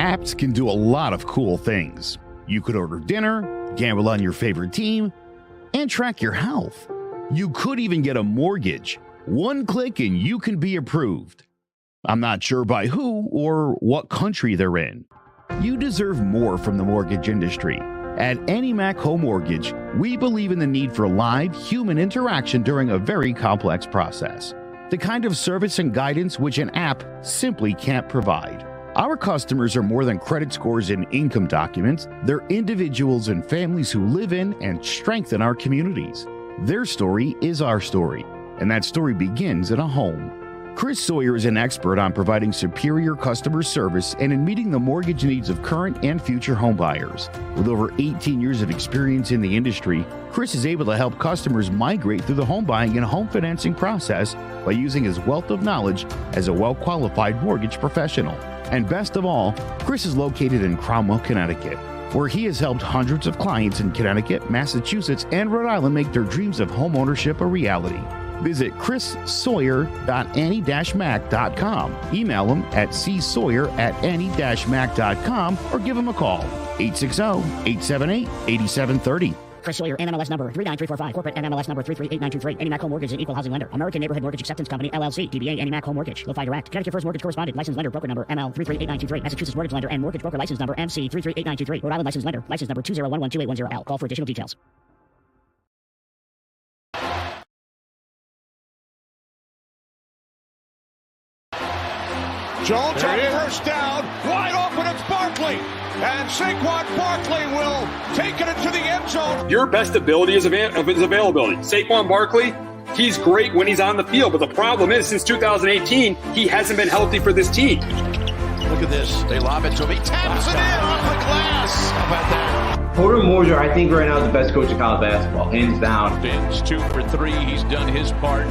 Apps can do a lot of cool things. You could order dinner, gamble on your favorite team, and track your health. You could even get a mortgage. One click and you can be approved. I'm not sure by who or what country they're in. You deserve more from the mortgage industry. At AnyMac Home Mortgage, we believe in the need for live human interaction during a very complex process. The kind of service and guidance which an app simply can't provide. Our customers are more than credit scores and income documents. They're individuals and families who live in and strengthen our communities. Their story is our story, and that story begins in a home. Chris Sawyer is an expert on providing superior customer service and in meeting the mortgage needs of current and future homebuyers. With over 18 years of experience in the industry, Chris is able to help customers migrate through the home buying and home financing process by using his wealth of knowledge as a well-qualified mortgage professional. And best of all, Chris is located in Cromwell, Connecticut, where he has helped hundreds of clients in Connecticut, Massachusetts, and Rhode Island make their dreams of homeownership a reality. Visit chrissawyer.any-mac.com. Email him at csawyer@any-mac.com or give him a call, 860-878-8730. Chris Sawyer, NMLS number 39345, corporate NMLS number 338923. AnyMac Home Mortgage is an equal housing lender. American Neighborhood Mortgage Acceptance Company, LLC. DBA AnyMac Home Mortgage. Lo-Fi Direct. Connecticut First Mortgage Correspondent. License lender. Broker number ML 338923. Massachusetts Mortgage Lender and Mortgage Broker License number MC 338923. Rhode Island License Lender. License number 201128110L. Call for additional details. Jones on first down, wide open, it's Barkley. And Saquon Barkley will take it into the end zone. Your best ability is his availability. Saquon Barkley, he's great when he's on the field, but the problem is since 2018, he hasn't been healthy for this team. Look at this. They lob it to him. He taps it in off the glass. How about that? Porter Moser, I think right now is the best coach of college basketball, hands down. Fins 2 for 3. He's done his part.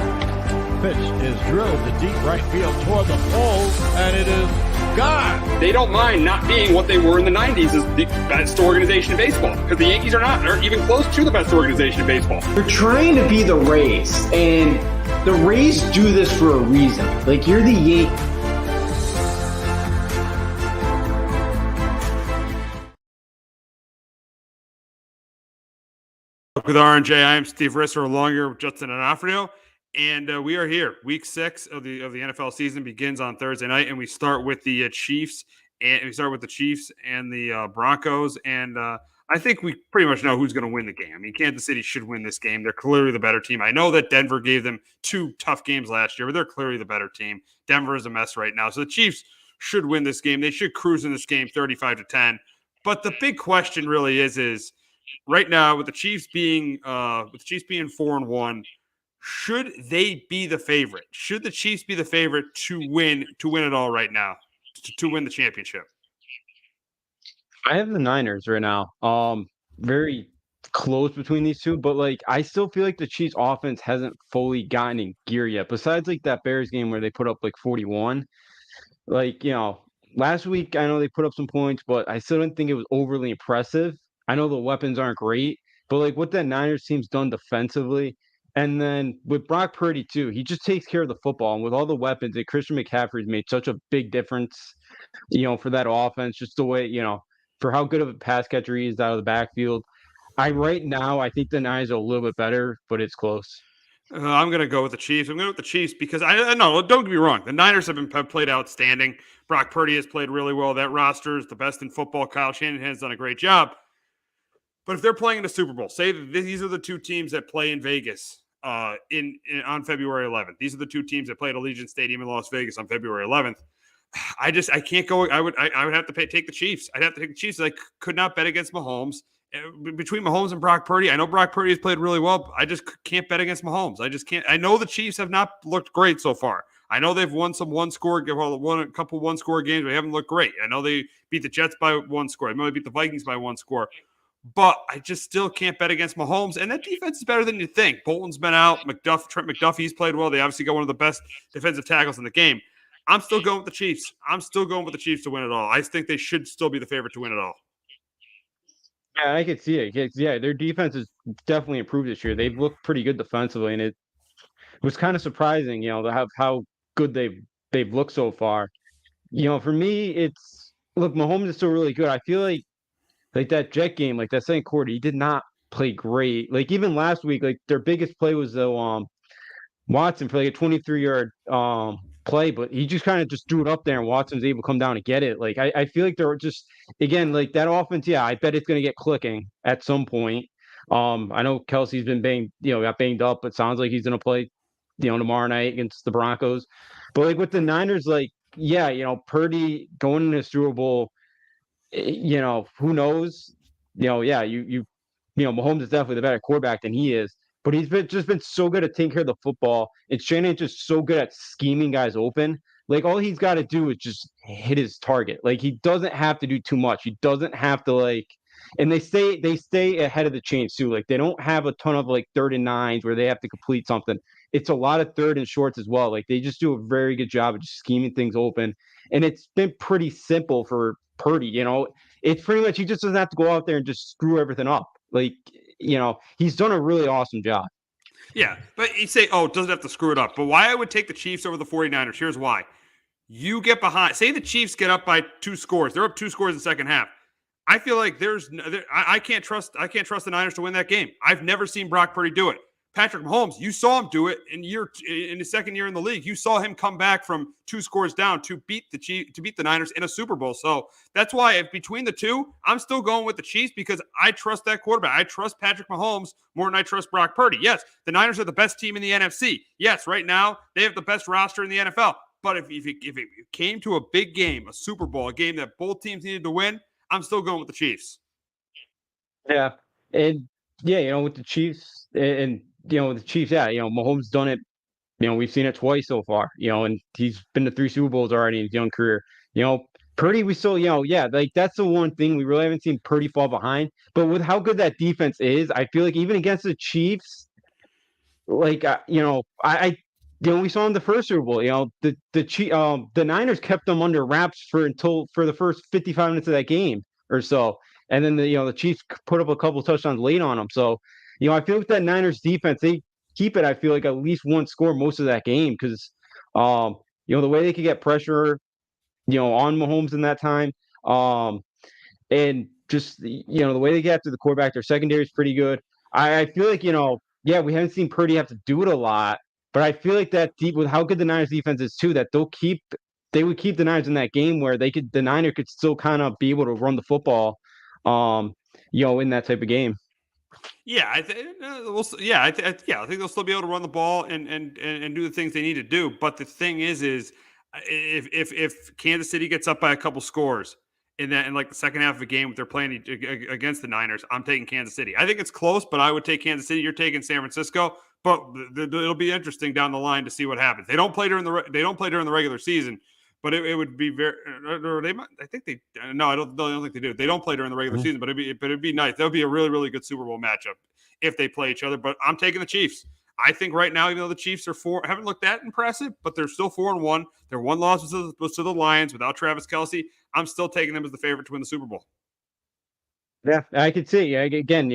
Pitch is drilled to deep right field toward the pole, and it is gone. They don't mind not being what they were in the 90s as the best organization in baseball, because the Yankees are not. They're even close to the best organization in baseball. You're trying to be the Rays, and the Rays do this for a reason. Like, you're the Yankees. With R&J, I am Steve Risser, along here with Justin Onofrio. And we are here. Week 6 of the NFL season begins on Thursday night, and we start with the Chiefs. And we start with the Chiefs and the Broncos. And I think we pretty much know who's going to win the game. I mean, Kansas City should win this game. They're clearly the better team. I know that Denver gave them 2 tough games last year, but they're clearly the better team. Denver is a mess right now. So the Chiefs should win this game. They should cruise in this game 35-10. But the big question really is right now with the Chiefs being 4-1. Should they be the favorite? Should the Chiefs be the favorite to win it all right now, to win the championship? I have the Niners right now. Very close between these two, but like I still feel like the Chiefs offense hasn't fully gotten in gear yet. Besides like that Bears game where they put up like 41. Like, you know, last week I know they put up some points, but I still didn't think it was overly impressive. I know the weapons aren't great, but like what that Niners team's done defensively. And then with Brock Purdy, too, he just takes care of the football. And with all the weapons, that Christian McCaffrey's made such a big difference, you know, for that offense, just the way, you know, for how good of a pass catcher he is out of the backfield. Right now, I think the Niners are a little bit better, but it's close. I'm going to go with the Chiefs. I'm going to go with the Chiefs because I know, don't get me wrong. The Niners have played outstanding. Brock Purdy has played really well. That roster is the best in football. Kyle Shanahan has done a great job. But if they're playing in the Super Bowl, say that these are the 2 teams that play in Vegas on February 11th. These are the 2 teams that play at Allegiant Stadium in Las Vegas on February 11th. I can't go. I would have to take the Chiefs. I'd have to take the Chiefs. I could not bet against Mahomes. Between Mahomes and Brock Purdy, I know Brock Purdy has played really well. I just can't bet against Mahomes. I just can't. I know the Chiefs have not looked great so far. I know they've won some won a couple one-score games, but they haven't looked great. I know they beat the Jets by 1 score. I know they beat the Vikings by 1 score. But I just still can't bet against Mahomes. And that defense is better than you think. Bolton's been out. Trent McDuffie's played well. They obviously got one of the best defensive tackles in the game. I'm still going with the Chiefs. I'm still going with the Chiefs to win it all. I think they should still be the favorite to win it all. Yeah, I could see it. Yeah, their defense has definitely improved this year. They've looked pretty good defensively, and it was kind of surprising, you know, to have how good they've looked so far. You know, for me, look, Mahomes is still really good. I feel like that Jet game, like that second quarter, he did not play great. Like even last week, like their biggest play was the Watson for like a 23-yard play, but he just kind of just threw it up there and Watson's able to come down and get it. Like I feel like they're just again like that offense, yeah, I bet it's gonna get clicking at some point. I know Kelsey's been got banged up, but sounds like he's gonna play, tomorrow night against the Broncos. But like with the Niners, like, yeah, Purdy going into the Super Bowl, who knows? Yeah, Mahomes is definitely the better quarterback than he is, but he's been so good at taking care of the football. And Shanahan's just so good at scheming guys open. Like all he's got to do is just hit his target. Like he doesn't have to do too much. He doesn't have to and they stay ahead of the chains too. Like they don't have a ton of like 3rd and 9s where they have to complete something. It's a lot of 3rd and shorts as well. Like they just do a very good job of just scheming things open. And it's been pretty simple for Purdy. It's pretty much he just doesn't have to go out there and just screw everything up. Like, he's done a really awesome job. Yeah, but you say, oh, it doesn't have to screw it up. But why I would take the Chiefs over the 49ers, here's why. You get behind, say the Chiefs get up by 2 scores. They're up 2 scores in the second half. I feel like I can't trust the Niners to win that game. I've never seen Brock Purdy do it. Patrick Mahomes, you saw him do it in his second year in the league. You saw him come back from 2 scores down to beat the Niners in a Super Bowl. So that's why if between the two, I'm still going with the Chiefs because I trust that quarterback. I trust Patrick Mahomes more than I trust Brock Purdy. Yes, the Niners are the best team in the NFC. Yes, right now they have the best roster in the NFL. But if it came to a big game, a Super Bowl, a game that both teams needed to win, I'm still going with the Chiefs. Yeah. And yeah, with the Chiefs and with the Chiefs, yeah, Mahomes done it. We've seen it twice so far, and he's been to 3 Super Bowls already in his young career. Purdy, we still, yeah, like that's the one thing we really haven't seen Purdy fall behind. But with how good that defense is, I feel like even against the Chiefs, like we saw in the first Super Bowl, the Niners kept them under wraps for the first 55 minutes of that game or so, and then the Chiefs put up a couple touchdowns late on them. So, I feel like that Niners defense, they keep it. I feel like at least 1 score most of that game because, the way they could get pressure, on Mahomes in that time, and just the way they get after the quarterback, their secondary is pretty good. I feel like yeah, we haven't seen Purdy have to do it a lot, but I feel like that deep with how good the Niners defense is too, that they would keep the Niners in that game where the Niners could still kind of be able to run the football, in that type of game. Yeah, I think they'll still be able to run the ball and do the things they need to do. But the thing is if Kansas City gets up by a couple scores in like the second half of a game, if they're playing against the Niners, I'm taking Kansas City. I think it's close, but I would take Kansas City. You're taking San Francisco, but it'll be interesting down the line to see what happens. They don't play during the regular season. But it would be very. Or they might. I think they. No, I don't think they do. They don't play during the regular season, but it'd be nice. That would be a really, really good Super Bowl matchup if they play each other. But I'm taking the Chiefs. I think right now, even though the Chiefs are haven't looked that impressive, but they're still 4-1. Their one loss was to the Lions without Travis Kelce. I'm still taking them as the favorite to win the Super Bowl. Yeah, I could see. Again,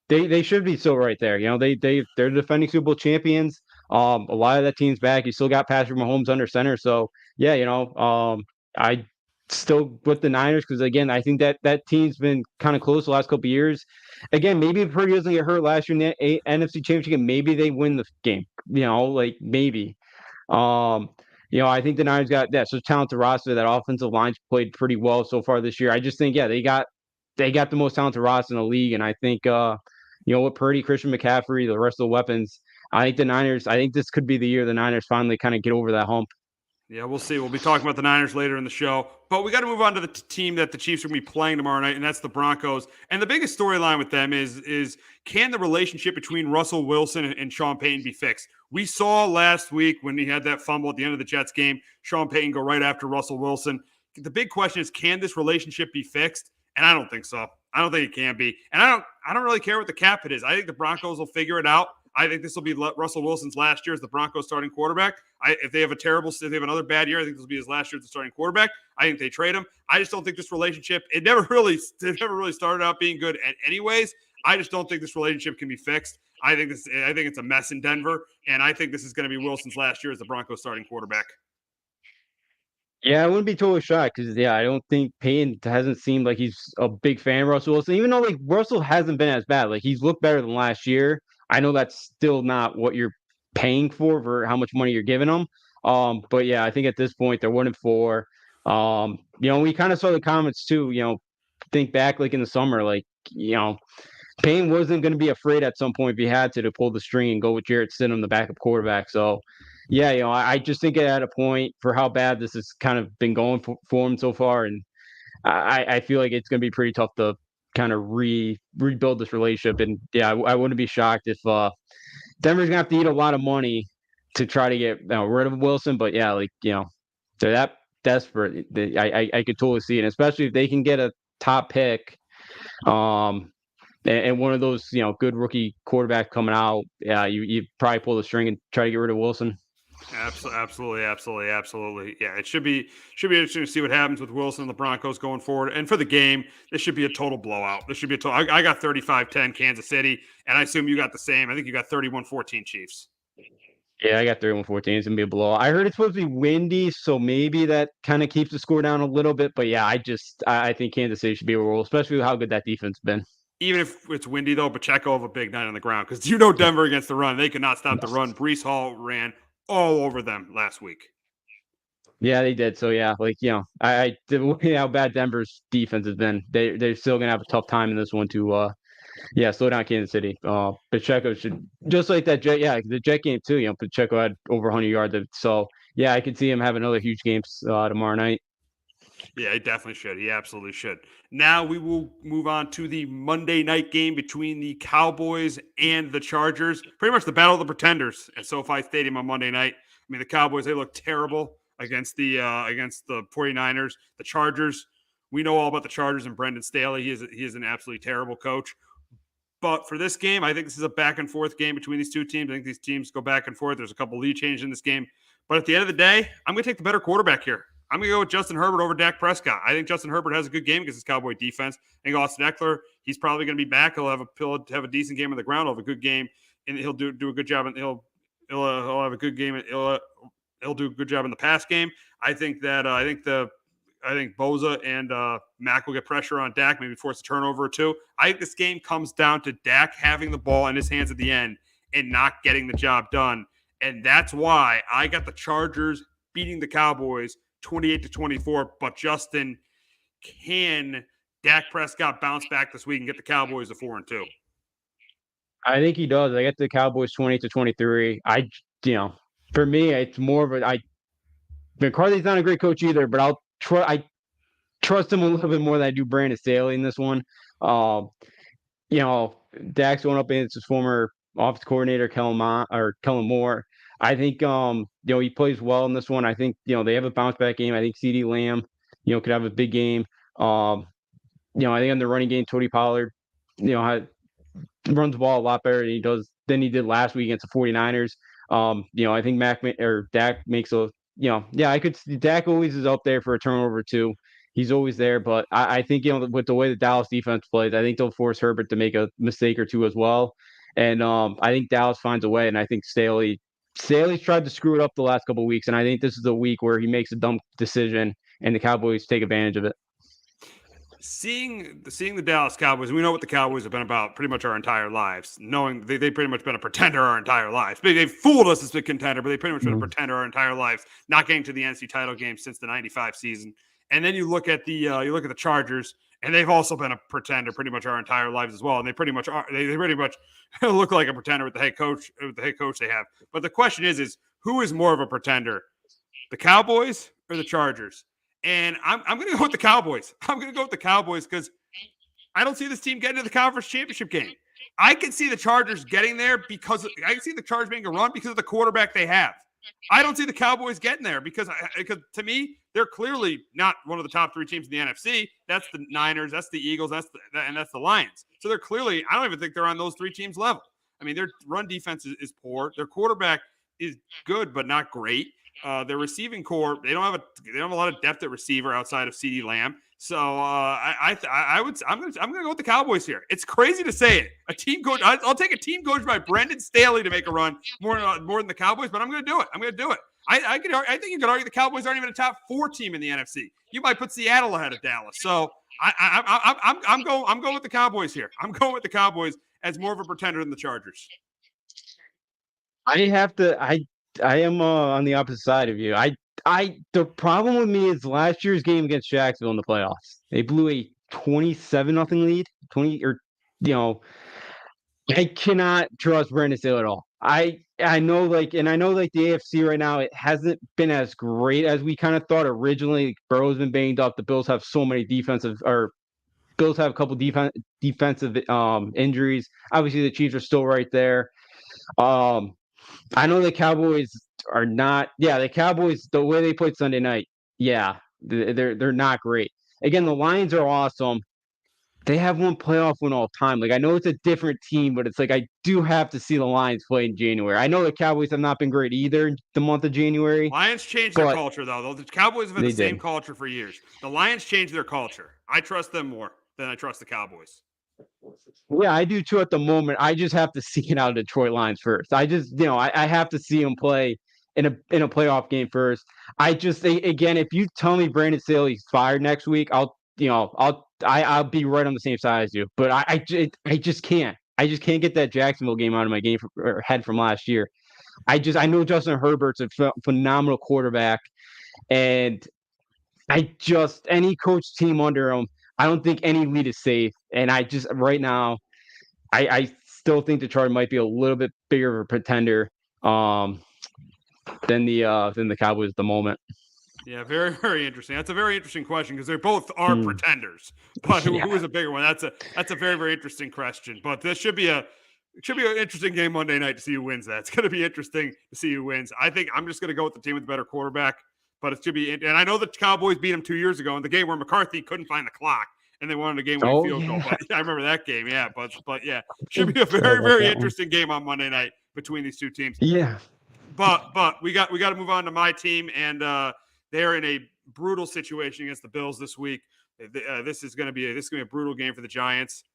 they should be still right there. They're defending Super Bowl champions. A lot of that team's back. You still got Patrick Mahomes under center. So yeah, I still with the Niners because again, I think that team's been kind of close the last couple of years. Again, maybe if Purdy doesn't get hurt last year in the NFC Championship game, maybe they win the game. Like maybe. I think the Niners got so talented roster. That offensive line's played pretty well so far this year. I just think they got the most talented roster in the league, and I think with Purdy, Christian McCaffrey, the rest of the weapons, I think this could be the year the Niners finally kind of get over that hump. Yeah, we'll see. We'll be talking about the Niners later in the show, but we got to move on to the team that the Chiefs are going to be playing tomorrow night, and that's the Broncos. And the biggest storyline with them is can the relationship between Russell Wilson and Sean Payton be fixed? We saw last week when he had that fumble at the end of the Jets game, Sean Payton go right after Russell Wilson. The big question is, can this relationship be fixed? And I don't think so. I don't think it can be. And I don't really care what the cap hit is. I think the Broncos will figure it out. I think this will be Russell Wilson's last year as the Broncos starting quarterback. If they have another bad year, I think this will be his last year as the starting quarterback. I think they trade him. I just don't think this relationship, it never really started out being good anyways. I just don't think this relationship can be fixed. I think it's a mess in Denver, and I think this is going to be Wilson's last year as the Broncos starting quarterback. Yeah, I wouldn't be totally shocked because I don't think Payton hasn't seemed like he's a big fan of Russell Wilson, even though like Russell hasn't been as bad. Like he's looked better than last year. I know that's still not what you're paying for how much money you're giving him. But yeah, I think at this point they're 1-4. We kind of saw the comments too. Think back like in the summer, like Payne wasn't going to be afraid at some point if he had to pull the string and go with Jarrett Stidham, the backup quarterback. So, yeah, I just think at a point for how bad this has kind of been going for him so far, and I feel like it's going to be pretty tough to kind of rebuild this relationship. And yeah, I wouldn't be shocked if Denver's gonna have to eat a lot of money to try to get rid of Wilson. But yeah, like they're that desperate. I could totally see it, especially if they can get a top pick. And one of those, good rookie quarterback coming out, yeah, you probably pull the string and try to get rid of Wilson. Absolutely. Yeah, it should be interesting to see what happens with Wilson and the Broncos going forward. And for the game, this should be a total blowout. This should be a total. I got 35-10 Kansas City, and I assume you got the same. I think you got 31-14 Chiefs. Yeah, I got 31-14. It's gonna be a blowout. I heard it's supposed to be windy, so maybe that kind of keeps the score down a little bit. But yeah, I think Kansas City should be a roll, especially with how good that defense has been. Even if it's windy, though, Pacheco will have a big night on the ground because Denver against the run, they could not stop the run. Brees Hall ran all over them last week. Yeah, they did. So yeah, like I how bad Denver's defense has been. They're still gonna have a tough time in this one to slow down Kansas City. Pacheco should just like that Jet. Yeah, the Jet game too. Pacheco had over 100 yards. So yeah, I could see him have another huge game tomorrow night. Yeah, he definitely should. He absolutely should. Now we will move on to the Monday night game between the Cowboys and the Chargers. Pretty much the battle of the pretenders at SoFi Stadium on Monday night. I mean, the Cowboys, they look terrible against the 49ers. The Chargers, we know all about the Chargers and Brendan Staley. He is an absolutely terrible coach. But for this game, I think this is a back and forth game between these two teams. I think these teams go back and forth. There's a couple lead changes in this game. But at the end of the day, I'm going to take the better quarterback here. I'm going to go with Justin Herbert over Dak Prescott. I think Justin Herbert has a good game against his Cowboy defense. I think Austin Eckler, he's probably going to be back. He'll have a decent game on the ground. He'll have a good game, and he'll do a good job. And he'll have a good game. He'll do a good job in the pass game. I think Boza and Mac will get pressure on Dak, maybe force a turnover or two. I think this game comes down to Dak having the ball in his hands at the end and not getting the job done. And that's why I got the Chargers beating the Cowboys 28-24. But Justin, can Dak Prescott bounce back this week and get the Cowboys to 4-2? I think he does. I got the Cowboys 28-23. For me, it's more of McCarthy's not a great coach either, but I trust him a little bit more than I do Brandon Staley in this one. Dak's going up against his former offensive coordinator, Kellen Moore. I think he plays well in this one. I think they have a bounce back game. I think CeeDee Lamb could have a big game. I think on the running game, Tony Pollard runs the ball a lot better than he did last week against the 49ers. I think Dak makes Dak always is up there for a turnover too. He's always there, but I think with the way the Dallas defense plays, I think they'll force Herbert to make a mistake or two as well. And I think Dallas finds a way, and I think Staley's tried to screw it up the last couple of weeks, and I think this is the week where he makes a dumb decision, and the Cowboys take advantage of it. Seeing the Dallas Cowboys, we know what the Cowboys have been about pretty much our entire lives, knowing they've pretty much been a pretender our entire lives. They've fooled us as a contender, but they've pretty much been a pretender our entire lives, not getting to the NFC title game since the 95 season. And then you look at the Chargers, and they've also been a pretender pretty much our entire lives as well. And they pretty much are. They pretty much look like a pretender with the head coach they have. But the question is who is more of a pretender, the Cowboys or the Chargers? And I'm going to go with the Cowboys. I'm going to go with the Cowboys because I don't see this team getting to the conference championship game. I can see the Chargers getting there because I can see the Chargers being a run because of the quarterback they have. I don't see the Cowboys getting there because to me, they're clearly not one of the top three teams in the NFC. That's the Niners, that's the Eagles, that's the Lions. So they're clearly, I don't even think they're on those three teams level. I mean, their run defense is poor. Their quarterback is good, but not great. Their receiving core, they don't have a lot of depth at receiver outside of CeeDee Lamb. So I'm gonna go with the Cowboys here. It's crazy to say it. A team coach, I'll take a team coach by Brendan Staley to make a run more than the Cowboys, but I'm gonna do it. I think you could argue the Cowboys aren't even a top 4 team in the NFC. You might put Seattle ahead of Dallas. So I'm going with the Cowboys here. I'm going with the Cowboys as more of a pretender than the Chargers. I am on the opposite side of you. The problem with me is last year's game against Jacksonville in the playoffs. They blew a 27-0 lead. I cannot trust Brandon Staley at all. I know the AFC right now, it hasn't been as great as we kind of thought originally. Burrow's been banged up. The Bills have a couple defensive injuries. Obviously, the Chiefs are still right there. I know the Cowboys are not. Yeah, the Cowboys, the way they played Sunday night, yeah, they're not great. Again, the Lions are awesome. They have one playoff win all time. Like, I know it's a different team, but it's like I do have to see the Lions play in January. I know the Cowboys have not been great either the month of January. Lions changed their culture, though. The Cowboys have had the same culture for years. The Lions changed their culture. I trust them more than I trust the Cowboys. Yeah, I do too at the moment. I just have to see it out of Detroit Lions first. I have to see them play in a playoff game first. Again, if you tell me Brandon Staley's fired next week, I'll be right on the same side as you. But I just can't. I just can't get that Jacksonville game out of my head from last year. I know Justin Herbert's a phenomenal quarterback, and any coach team under him, I don't think any lead is safe. And right now, I still think the Chargers might be a little bit bigger of a pretender than the Cowboys at the moment. Yeah, very, very interesting. That's a very interesting question because they both are pretenders. But who is a bigger one? That's a very, very interesting question. But this should be an interesting game Monday night to see who wins that. It's going to be interesting to see who wins. I think I'm just going to go with the team with the better quarterback. But it should be, and I know the Cowboys beat them 2 years ago in the game where McCarthy couldn't find the clock, and they won a game-winning field goal. But I remember that game, yeah. But yeah, should be a very, very interesting game on Monday night between these two teams. Yeah. But we got to move on to my team, and they're in a brutal situation against the Bills this week. This is going to be a brutal game for the Giants.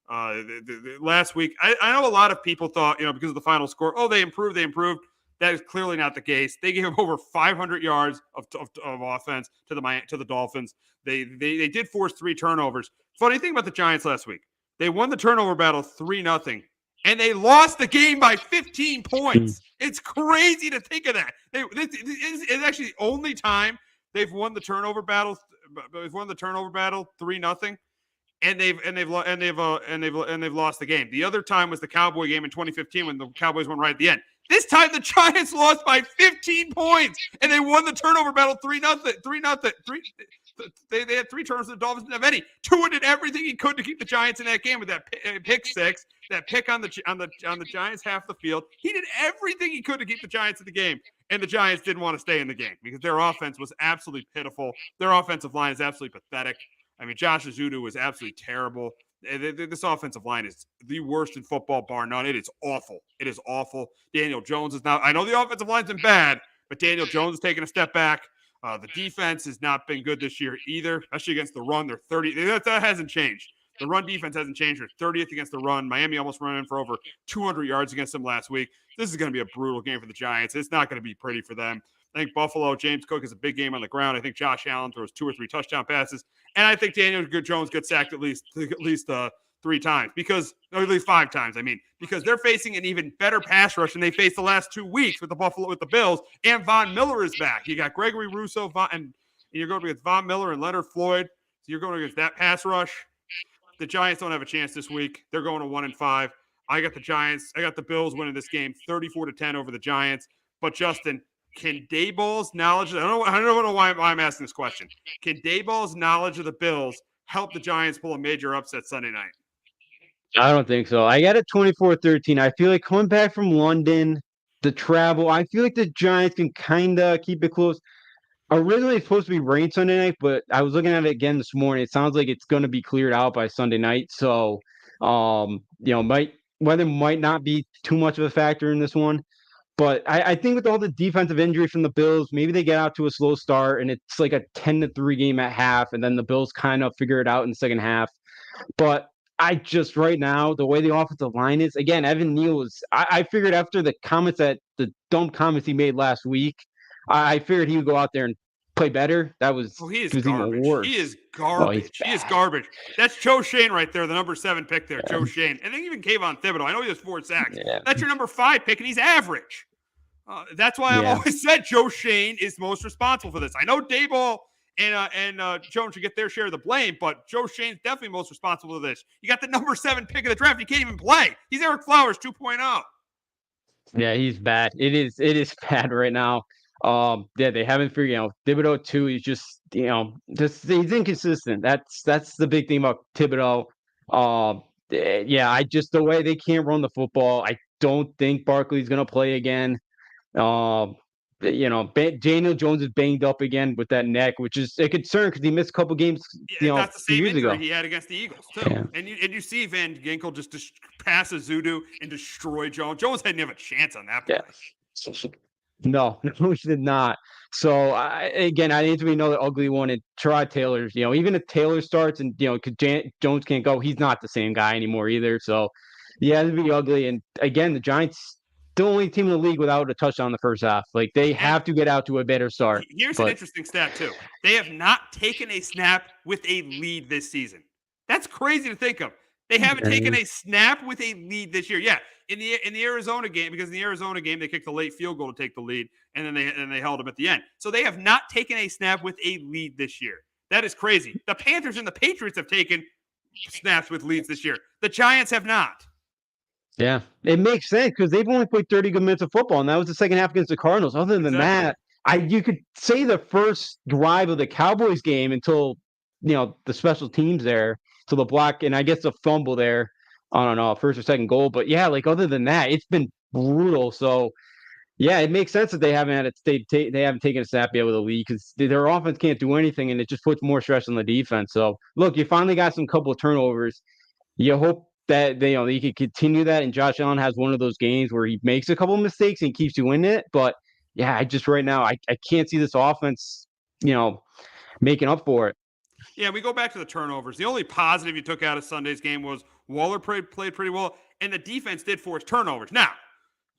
Last week, I know a lot of people thought, because of the final score, they improved. That is clearly not the case. They gave over 500 yards of offense to the Dolphins. They did force 3 turnovers. Funny thing about the Giants last week, they won the turnover battle 3-0, and they lost the game by 15 points. It's crazy to think of that. It's actually the only time they've won the turnover battle. They've won the turnover battle 3-0. And they've lost the game. The other time was the Cowboy game in 2015 when the Cowboys won right at the end. This time the Giants lost by 15 points and they won the turnover battle 3-0. They had 3 turnovers. The Dolphins didn't have any. Tua did everything he could to keep the Giants in that game with that pick six, that pick on the Giants half the field. He did everything he could to keep the Giants in the game, and the Giants didn't want to stay in the game because their offense was absolutely pitiful. Their offensive line is absolutely pathetic. I mean, Josh Azudu was absolutely terrible. This offensive line is the worst in football, bar none. It is awful. It is awful. Daniel Jones is now – I know the offensive line's been bad, but Daniel Jones is taking a step back. The defense has not been good this year either, especially against the run. They're 30 – that hasn't changed. The run defense hasn't changed. They're 30th against the run. Miami almost ran in for over 200 yards against them last week. This is going to be a brutal game for the Giants. It's not going to be pretty for them. I think Buffalo, James Cook is a big game on the ground. I think Josh Allen throws 2 or 3 touchdown passes. And I think Daniel Jones gets sacked at least 3 times or at least 5 times. Because they're facing an even better pass rush than they faced the last 2 weeks with the Bills. And Von Miller is back. You got Gregory Rousseau, and you're going against Von Miller and Leonard Floyd. So you're going against that pass rush. The Giants don't have a chance this week. They're going to 1-5. I got the Giants. I got the Bills winning this game 34-10 over the Giants. But Justin, can Daboll's knowledge – I don't know why I'm asking this question. Can Daboll's knowledge of the Bills help the Giants pull a major upset Sunday night? I don't think so. I got it 24-13. I feel like coming back from London, the travel, I feel like the Giants can kind of keep it close. Originally, it's supposed to be rain Sunday night, but I was looking at it again this morning. It sounds like it's going to be cleared out by Sunday night. So, weather might not be too much of a factor in this one. But I think with all the defensive injury from the Bills, maybe they get out to a slow start and it's like a 10-3 game at half, and then the Bills kind of figure it out in the second half. But right now, the way the offensive line is, again, Evan Neal I figured after the dumb comments he made last week, I figured he would go out there and play better. That was, he is even garbage. worse. He is garbage. He is garbage. That's Joe Shane right there, the number 7 pick there, Joe Shane. And then even Kayvon Thibodeau. I know he has 4 sacks. Yeah. That's your number 5 pick, and he's average. That's why I've always said Joe Shane is most responsible for this. I know Daboll and Jones should get their share of the blame, but Joe Shane's definitely most responsible for this. You got the number 7 pick of the draft. You can't even play. He's Eric Flowers 2.0. Yeah, he's bad. It is bad right now. They haven't figured, Thibodeau too. He's just, he's inconsistent. That's the big thing about Thibodeau. The way they can't run the football. I don't think Barkley's gonna play again. Daniel Jones is banged up again with that neck, which is a concern because he missed a couple games. That's the same years injury ago he had against the Eagles too. Yeah. And you see Van Ginkel just pass a Zudu and destroy Jones. Jones hadn't have a chance on that play. Yeah. No, he did not. So I didn't really know the ugly one. And Tyrod Taylor's, even if Taylor starts and Jones can't go, he's not the same guy anymore either. So yeah, it'd be ugly. And again, the Giants, the only team in the league without a touchdown in the first half. Like they have to get out to a better start. Here's an interesting stat too. They have not taken a snap with a lead this season. That's crazy to think of. They haven't taken a snap with a lead this year. Yeah, in the Arizona game, because in the Arizona game they kicked a late field goal to take the lead, and then they held them at the end. So they have not taken a snap with a lead this year. That is crazy. The Panthers and the Patriots have taken snaps with leads this year. The Giants have not. Yeah, it makes sense because they've only played 30 good minutes of football, and that was the second half against the Cardinals. Other than that, you could say the first drive of the Cowboys game until the special teams there, to the block, and I guess the fumble there. I don't know, first or second goal, but yeah, other than that, it's been brutal. So yeah, it makes sense that they haven't taken a snap yet with the lead because their offense can't do anything, and it just puts more stress on the defense. So look, you finally got some couple of turnovers. You hope that they can continue that, and Josh Allen has one of those games where he makes a couple of mistakes and keeps you in it. But yeah, I just right now I can't see this offense, making up for it. Yeah, we go back to the turnovers. The only positive you took out of Sunday's game was Waller played pretty well, and the defense did force turnovers. Now,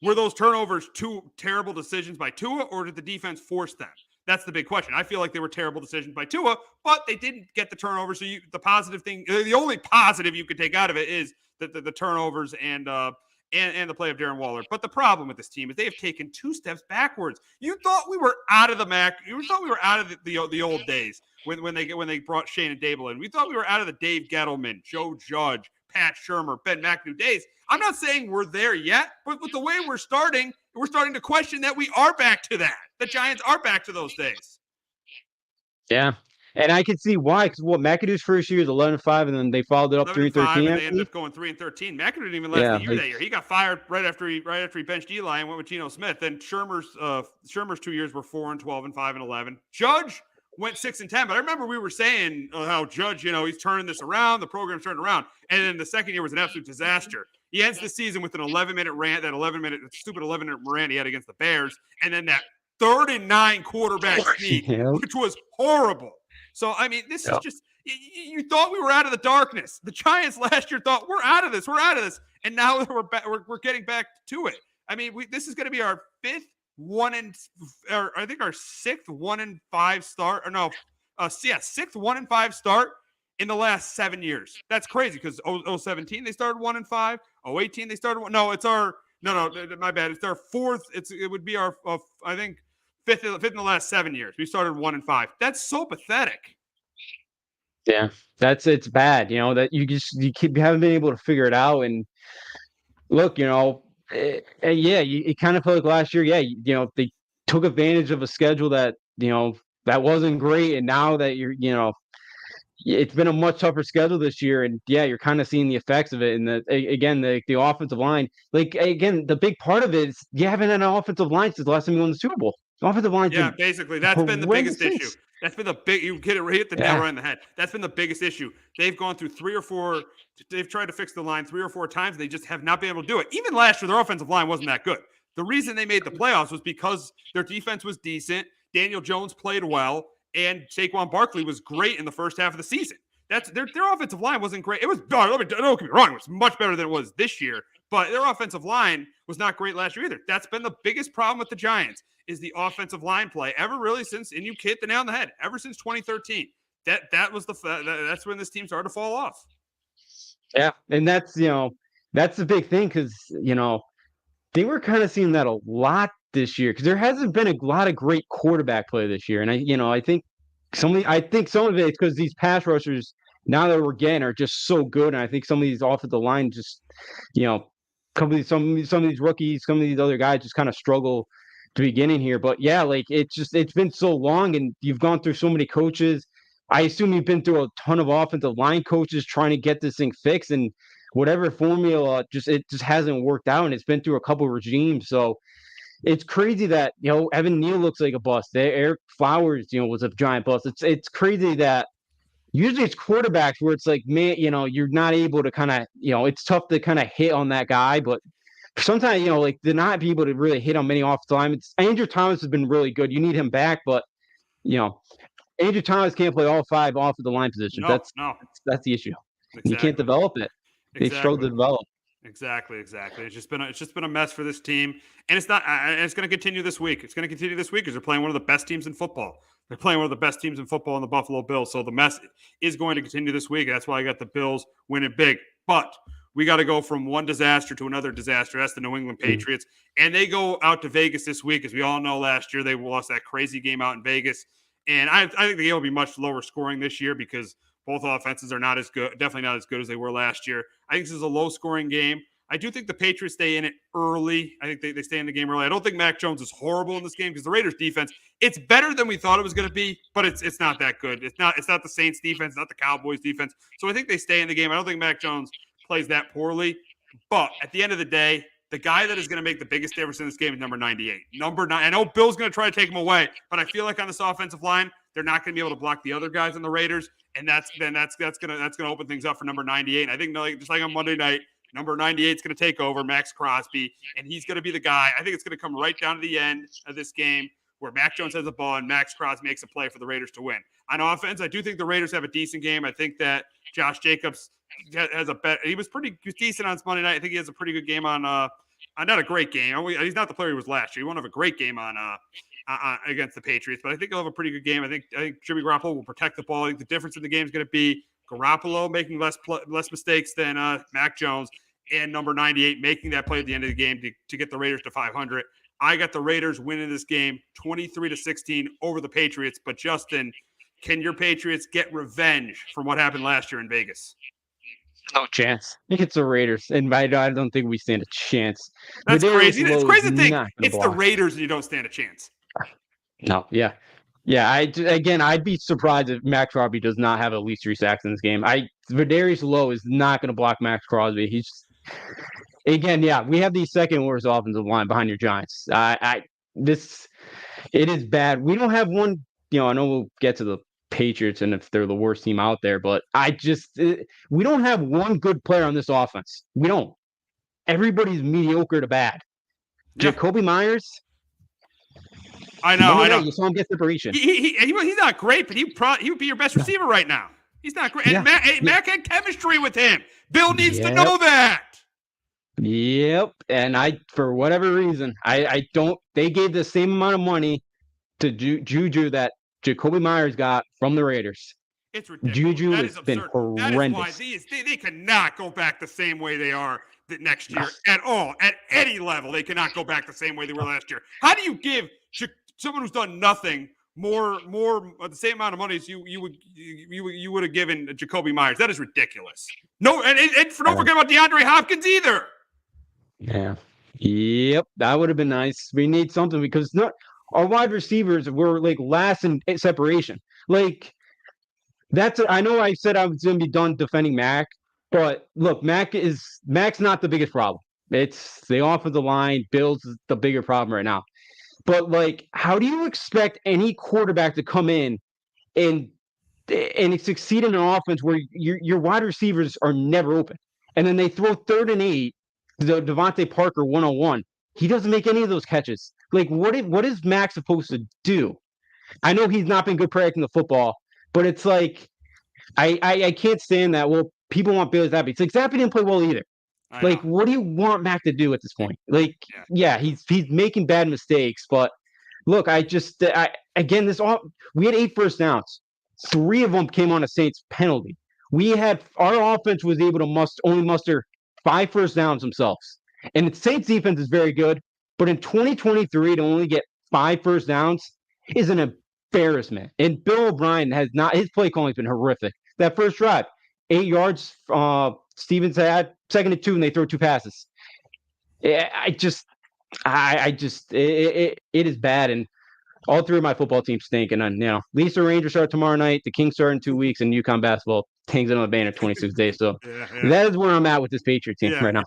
were those turnovers 2 terrible decisions by Tua, or did the defense force them? That's the big question. I feel like they were terrible decisions by Tua, but they didn't get the turnovers. So the only positive you could take out of it is the turnovers and the play of Darren Waller. But the problem with this team is they have taken 2 steps backwards. You thought we were out of you thought we were out of the old days when they brought Shane and Daboll in. We thought we were out of the Dave Gettleman, Joe Judge, Pat Shurmur, Ben McAdoo days. I'm not saying we're there yet, but with the way we're starting to question that we are back to that. The Giants are back to those days. Yeah. And I can see why, because McAdoo's first year is 11-5, and then they followed it up 3-13. And they ended up going 3-13. McAdoo didn't even last the year that year. He got fired right after he benched Eli and went with Geno Smith. Then Shurmur's 2 years were 4-12 and 5-11. Judge went 6-10, but I remember we were saying how Judge, he's turning this around, the program's turning around, and then the second year was an absolute disaster. He ends the season with an 11-minute rant, stupid 11-minute rant he had against the Bears, and then that 39 quarterback sneak, which was horrible. So, I mean, this is just – you thought we were out of the darkness. The Giants last year thought, we're out of this, and now we're getting back to it. I mean, this is going to be our 5th I think our 6th 1-5 start – or no, 6th 1-5 start in the last 7 years. That's crazy because 2017 they started 1-5. 2018 they started – no, it's our – no, my bad. It's our 4th – it would be our, I think – fifth in the last 7 years. We started 1-5. That's so pathetic. Yeah, it's bad. That you haven't been able to figure it out. And look, it kind of felt like last year. Yeah, they took advantage of a schedule that that wasn't great, and now that it's been a much tougher schedule this year, and yeah, you're kind of seeing the effects of it. And the offensive line, the big part of it is you haven't had an offensive line since the last time you won the Super Bowl. Offensive line. Yeah, basically, that's been the biggest issue. That's been you hit the nail right in the head. That's been the biggest issue. They've gone through 3 or 4. They've tried to fix the line 3 or 4 times. They just have not been able to do it. Even last year, their offensive line wasn't that good. The reason they made the playoffs was because their defense was decent. Daniel Jones played well, and Saquon Barkley was great in the first half of the season. That's their offensive line wasn't great. It was don't get me wrong. It was much better than it was this year. But their offensive line was not great last year either. That's been the biggest problem with the Giants. is the offensive line play ever really since, and you hit the nail on the head, ever since 2013. That was that's when this team started to fall off. Yeah, and that's the big thing because they were kind of seeing that a lot this year because there hasn't been a lot of great quarterback play this year, and I think some of it is because these pass rushers now that we're getting are just so good, and I think some of these offensive line just some of these rookies, some of these other guys just kind of struggle to beginning here. But yeah, like it's been so long, and you've gone through so many coaches. I assume you've been through a ton of offensive line coaches trying to get this thing fixed, and whatever formula it just hasn't worked out, and it's been through a couple of regimes. So it's crazy that Evan Neal looks like a bust. Eric Flowers was a giant bust. It's crazy that usually it's quarterbacks where it's like, man, you're not able to kind of it's tough to kind of hit on that guy, but sometimes like to not be able to really hit on many offensive linemen. Andrew Thomas has been really good. You need him back, but Andrew Thomas can't play all 5 off of the line positions. That's the issue. Exactly. You can't develop it. They struggle to develop. Exactly. It's just been a mess for this team, and it's not. It's going to continue this week. It's going to continue this week because they're playing one of the best teams in football. They're playing one of the best teams in football in the Buffalo Bills. So the mess is going to continue this week. That's why I got the Bills winning big. But we got to go from one disaster to another disaster. That's the New England Patriots, and they go out to Vegas this week. As we all know, last year they lost that crazy game out in Vegas. And I think the game will be much lower scoring this year because both offenses are not as good, definitely not as good as they were last year. I think this is a low-scoring game. I do think the Patriots stay in it early. I think they stay in the game early. I don't think Mac Jones is horrible in this game because the Raiders' defense, it's better than we thought it was going to be, but it's not that good. It's not the Saints' defense, not the Cowboys' defense. So I think they stay in the game. I don't think Mac Jones plays that poorly. But at the end of the day, the guy that is going to make the biggest difference in this game is number 98. Number 9. I know Bill's going to try to take him away, but I feel like on this offensive line, they're not going to be able to block the other guys on the Raiders, and that's going to open things up for number 98. And I think just like on Monday night, number 98 is going to take over, Max Crosby, and he's going to be the guy. I think it's going to come right down to the end of this game where Mac Jones has the ball and Max Crosby makes a play for the Raiders to win. On offense, I do think the Raiders have a decent game. I think that Josh Jacobs has a bet. He was decent on Monday night. I think he has a pretty good game on not a great game. He's not the player he was last year. He won't have a great game on against the Patriots, but I think he'll have a pretty good game. I think Jimmy Garoppolo will protect the ball. I think the difference in the game is going to be Garoppolo making less mistakes than Mac Jones, and number 98 making that play at the end of the game to get the Raiders to 500. I got the Raiders winning this game 23-16 over the Patriots. But Justin, can your Patriots get revenge from what happened last year in Vegas? No chance. I think it's the Raiders, and I don't think we stand a chance. That's crazy. It's crazy to think it's the Raiders and you don't stand a chance. No, yeah. I'd be surprised if Max Crosby does not have at least 3 sacks in this game. Verdarius Lowe is not going to block Max Crosby. We have the second worst offensive line behind your Giants. It is bad. We don't have one. I know we'll get to the Patriots and if they're the worst team out there, but we don't have one good player on this offense. We don't. Everybody's mediocre to bad. Yeah. Jacoby Myers. I know. You saw him get separation. He's not great, but he would be your best receiver right now. He's not great. And Mac had chemistry with him. Bill needs to know that. Yep. And for whatever reason, they gave the same amount of money to Juju that Jacoby Myers got from the Raiders. It's ridiculous. Juju has been horrendous. That is why they cannot go back the same way they are next year at all. At any level, they cannot go back the same way they were last year. How do you give someone who's done nothing more the same amount of money as you would have given Jacoby Myers? That is ridiculous. No, and don't forget about DeAndre Hopkins either. Yeah. Yep. That would have been nice. We need something because our wide receivers were like last in separation. Like I know I said I was going to be done defending Mac, but look, Mac's not the biggest problem. It's the offensive line. Bills is the bigger problem right now. But like, how do you expect any quarterback to come in and succeed in an offense where your wide receivers are never open, and then they throw 3rd and 8, the Devontae Parker 101? He doesn't make any of those catches. Like, what is Mac supposed to do? I know he's not been good protecting the football, but it's like I can't stand that. Well, people want Bailey Zappi. It's like Zappi didn't play well either. Like, what do you want Mac to do at this point? Like, yeah he's making bad mistakes, but look, again, we had 8 first downs. 3 of them came on a Saints penalty. Our offense was able to only muster 5 first downs themselves. And the Saints defense is very good, but in 2023 to only get 5 first downs is an embarrassment. And Bill O'Brien his play calling has been horrific. That first drive, 8 yards, Stevens had 2nd and 2, and they throw 2 passes. It is bad, and all 3 of my football teams stink. And then, at least the Rangers start tomorrow night, the Kings start in 2 weeks, and UConn basketball hangs on a banner 26 days. So that is where I'm at with this Patriot team right now.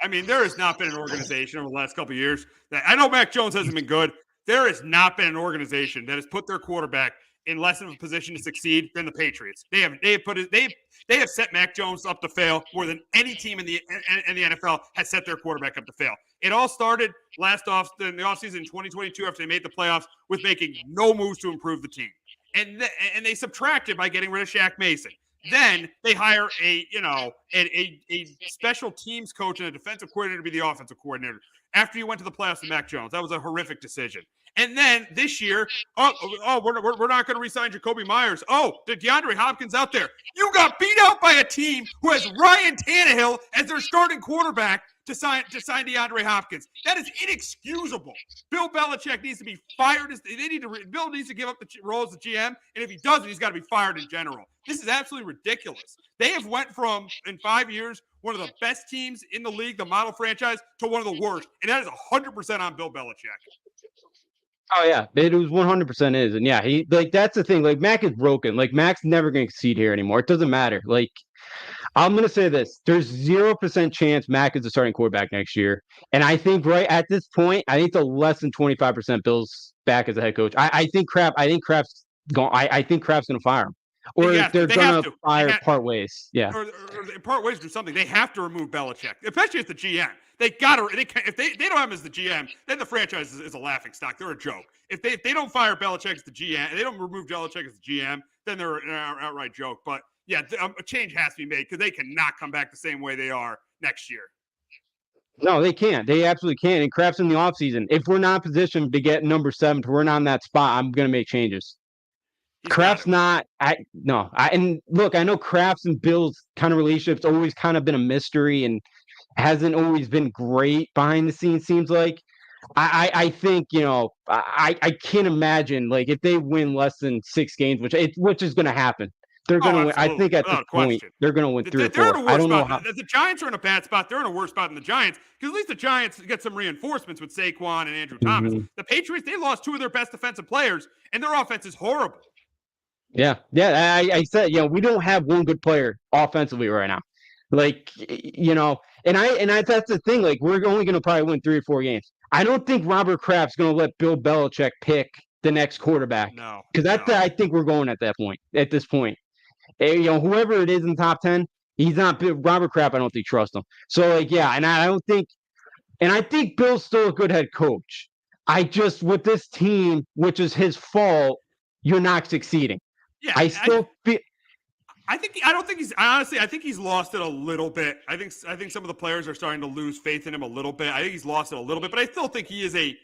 I mean, there has not been an organization over the last couple of years I know Mac Jones hasn't been good. There has not been an organization that has put their quarterback in less of a position to succeed than the Patriots. They have set Mac Jones up to fail more than any team in the NFL has set their quarterback up to fail. It all started in the offseason in 2022 after they made the playoffs with making no moves to improve the team. And they subtracted by getting rid of Shaq Mason. Then they hire a special teams coach and a defensive coordinator to be the offensive coordinator after you went to the playoffs with Mac Jones. That was a horrific decision. And then this year, we're not going to re-sign Jacoby Myers. Oh, the DeAndre Hopkins out there. You got beat out by a team who has Ryan Tannehill as their starting quarterback to sign DeAndre Hopkins. That is inexcusable. Bill Belichick needs to be fired. Bill needs to give up the role as the GM, and if he doesn't, he's got to be fired in general. This is absolutely ridiculous. They have went from, in 5 years, one of the best teams in the league, the model franchise, to one of the worst, and that is 100% on Bill Belichick. Oh yeah, it was 100% is, and yeah, that's the thing. Like, Mac is broken. Like, Mac's never going to succeed here anymore. It doesn't matter. Like, I'm going to say this: there's 0% chance Mac is the starting quarterback next year, and I think right at this point, I think the less than 25% Bill's back as a head coach. I think Kraft's going. I think Kraft's going to fire him, or they're going to fire part ways. Yeah, or part ways do something. They have to remove Belichick, especially as the GM. They got to. If they don't have him as the GM, then the franchise is a laughing stock. They're a joke. If they don't fire Belichick as the GM, and they don't remove Belichick as the GM, then they're an outright joke. But yeah, a change has to be made because they cannot come back the same way they are next year. No, they can't. They absolutely can't. And Kraft's in the offseason. If we're not positioned to get number 7, we're not in that spot, I'm going to make changes. Kraft's not. And look, I know Kraft's and Bill's kind of relationship's always kind of been a mystery and hasn't always been great behind the scenes, seems like. I think, I can't imagine, like, if they win less than 6 games, which is going to happen. They're going to win. I think at this point, they're going to win 3 or 4. I don't know how. The Giants are in a bad spot. They're in a worse spot than the Giants because at least the Giants get some reinforcements with Saquon and Andrew Thomas. Mm-hmm. The Patriots, they lost 2 of their best defensive players, and their offense is horrible. Yeah. I said, we don't have one good player offensively right now. Like, and that's the thing. Like, we're only going to probably win 3 or 4 games. I don't think Robert Kraft's going to let Bill Belichick pick the next quarterback. No. Because I think we're going at this point. Whoever it is in the top 10, he's not Robert Kraft. I don't think trusts him. So, like, yeah, and I think Bill's still a good head coach. I just, with this team, which is his fault, you're not succeeding. Yeah, I think he's lost it a little bit. I think some of the players are starting to lose faith in him a little bit. I think he's lost it a little bit, but I still think he is a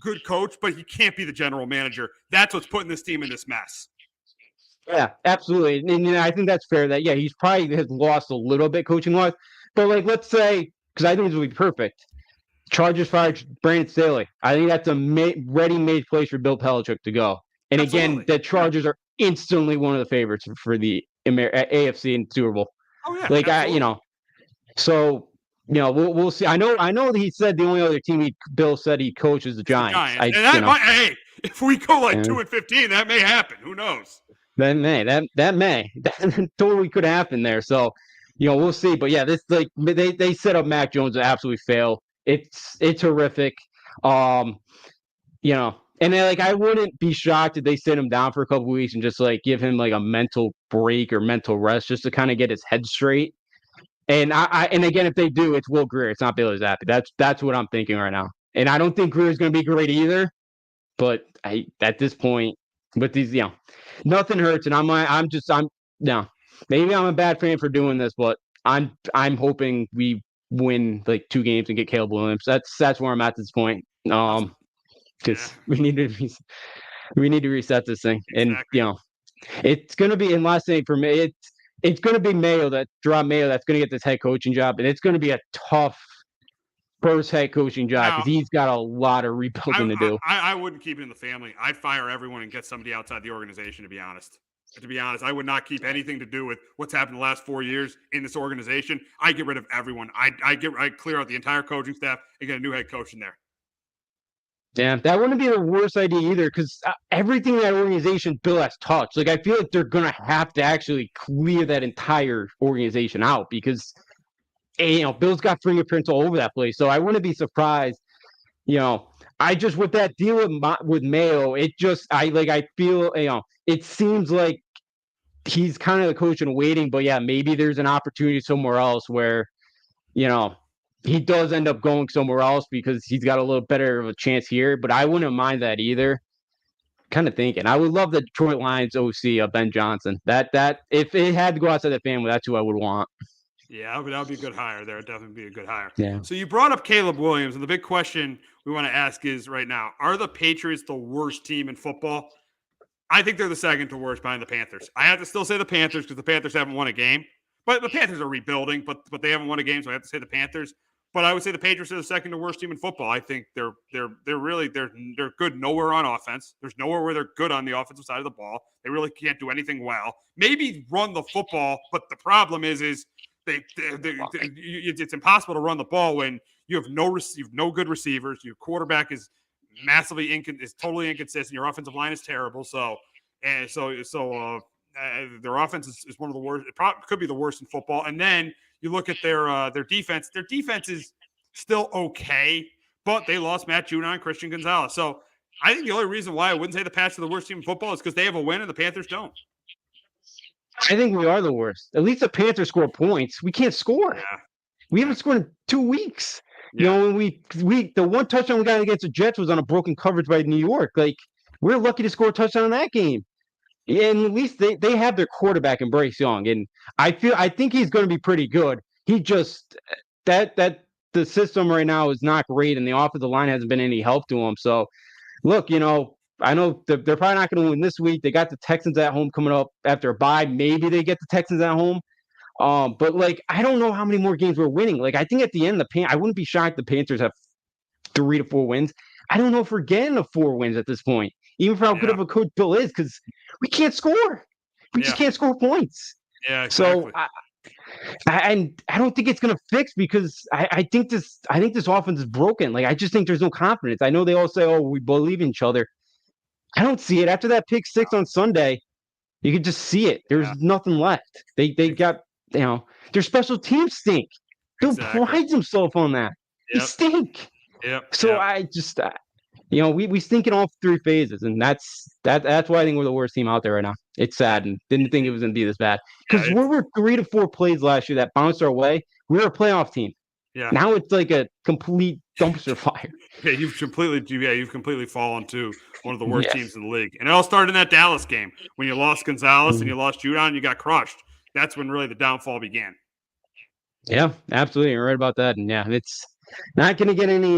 good coach, but he can't be the general manager. That's what's putting this team in this mess. Yeah, absolutely. And I think that's fair that, he's probably has lost a little bit coaching wise, but like, let's say, because I think this would be perfect. Chargers fired Brandon Staley. I think that's a ready-made place for Bill Belichick to go. And again, the Chargers are instantly one of the favorites for the AFC and Super Bowl. Oh yeah, like so we'll see. I know that he said the only other team Bill said he coaches the Giants. Hey, if we go 2-15, that may happen. Who knows? That totally could happen there. So we'll see. But yeah, this they set up Mac Jones to absolutely fail. It's horrific. And I wouldn't be shocked if they sit him down for a couple of weeks and just give him a mental break or mental rest just to kind of get his head straight. And and again, if they do, it's Will Grier. It's not Bailey Zappi. That's what I'm thinking right now. And I don't think Grier is going to be great either. But at this point, with these, nothing hurts. And maybe I'm a bad fan for doing this, but I'm hoping we win 2 games and get Caleb Williams. That's where I'm at this point. because we need to reset this thing. Exactly. And it's going to be, and last thing for me, it's going to be Mayo, Mayo, that's going to get this head coaching job, and it's going to be a tough first head coaching job because he's got a lot of rebuilding to do. I wouldn't keep it in the family. I'd fire everyone and get somebody outside the organization, to be honest. I would not keep anything to do with what's happened the last 4 years in this organization. I get rid of everyone. I clear out the entire coaching staff and get a new head coach in there. Yeah, that wouldn't be the worst idea either, because everything that organization Bill has touched, like I feel like they're gonna have to actually clear that entire organization out because, Bill's got fingerprints all over that place. So I wouldn't be surprised. I just with that deal with Mayo, I feel it seems like he's kind of the coach in waiting, but yeah, maybe there's an opportunity somewhere else where, he does end up going somewhere else because he's got a little better of a chance here, but I wouldn't mind that either. Kind of thinking, I would love the Detroit Lions OC, Ben Johnson. That if it had to go outside the family, that's who I would want. Yeah, that would be a good hire there. It'd definitely be a good hire. Yeah. So you brought up Caleb Williams, and the big question we want to ask is right now, are the Patriots the worst team in football? I think they're the second to worst behind the Panthers. I have to still say the Panthers because the Panthers haven't won a game. But the Panthers are rebuilding, but they haven't won a game, so I have to say the Panthers. But I would say the Patriots are the second to worst team in football. I think they're good nowhere on offense. There's nowhere where they're good on the offensive side of the ball. They really can't do anything well. Maybe run the football, but the problem is it's impossible to run the ball when you have no good receivers. Your quarterback is totally inconsistent. Your offensive line is terrible. Their offense is one of the worst. It probably could be the worst in football. And then you look at their defense. Their defense is still okay, but they lost Matt Judon and Christian Gonzalez. So I think the only reason why I wouldn't say the Pats are the worst team in football is because they have a win and the Panthers don't. I think we are the worst. At least the Panthers score points. We can't score. Yeah. We haven't scored in 2 weeks. Yeah. The one touchdown we got against the Jets was on a broken coverage by New York. Like, we're lucky to score a touchdown in that game. And at least they have their quarterback in Bryce Young, and I think he's going to be pretty good. He just that the system right now is not great, and the offensive line hasn't been any help to him. So, look, I know they're probably not going to win this week. They got the Texans at home coming up after a bye. Maybe they get the Texans at home. But I don't know how many more games we're winning. Like, I think at the end, I wouldn't be shocked the Panthers have 3 to 4 wins. I don't know if we're getting to 4 wins at this point, even for how good of a coach Bill is, because we can't score. We just can't score points. Yeah, exactly. So I don't think it's going to fix because I think this offense is broken. Like, I just think there's no confidence. I know they all say, "Oh, we believe in each other." I don't see it after that pick 6 on Sunday. You could just see it. There's nothing left. They got their special teams stink. Bill prides himself on that. They stink. Yep. So I just we stink in all 3 phases, and that's why I think we're the worst team out there right now. It's sad, and didn't think it was going to be this bad because we were 3 to 4 plays last year that bounced our way. We were a playoff team. Yeah. Now it's like a complete dumpster fire. Yeah, you've completely fallen to one of the worst teams in the league. And it all started in that Dallas game when you lost Gonzalez and you lost Judon and you got crushed. That's when really the downfall began. Yeah, absolutely. You're right about that. And it's not going to get any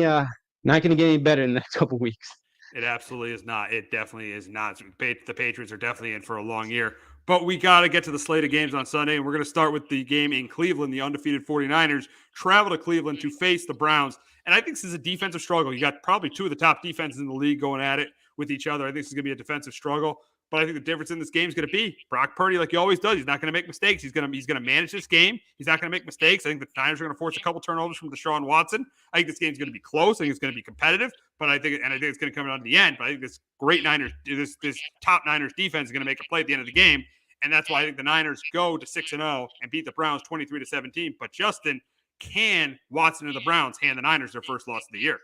better in the next couple of weeks. It absolutely is not. It definitely is not. The Patriots are definitely in for a long year. But we got to get to the slate of games on Sunday, and we're going to start with the game in Cleveland. The undefeated 49ers travel to Cleveland to face the Browns. And I think this is a defensive struggle. You got probably 2 of the top defenses in the league going at it with each other. I think this is going to be a defensive struggle. But I think the difference in this game is going to be Brock Purdy, like he always does. He's not going to make mistakes. He's going to manage this game. He's not going to make mistakes. I think the Niners are going to force a couple turnovers from Deshaun Watson. I think this game's going to be close. I think it's going to be competitive. But I think it's going to come down to the end. But I think this top Niners defense is going to make a play at the end of the game. And that's why I think the Niners go to 6-0 and beat the Browns 23-17. But Justin, can Watson and the Browns hand the Niners their first loss of the year?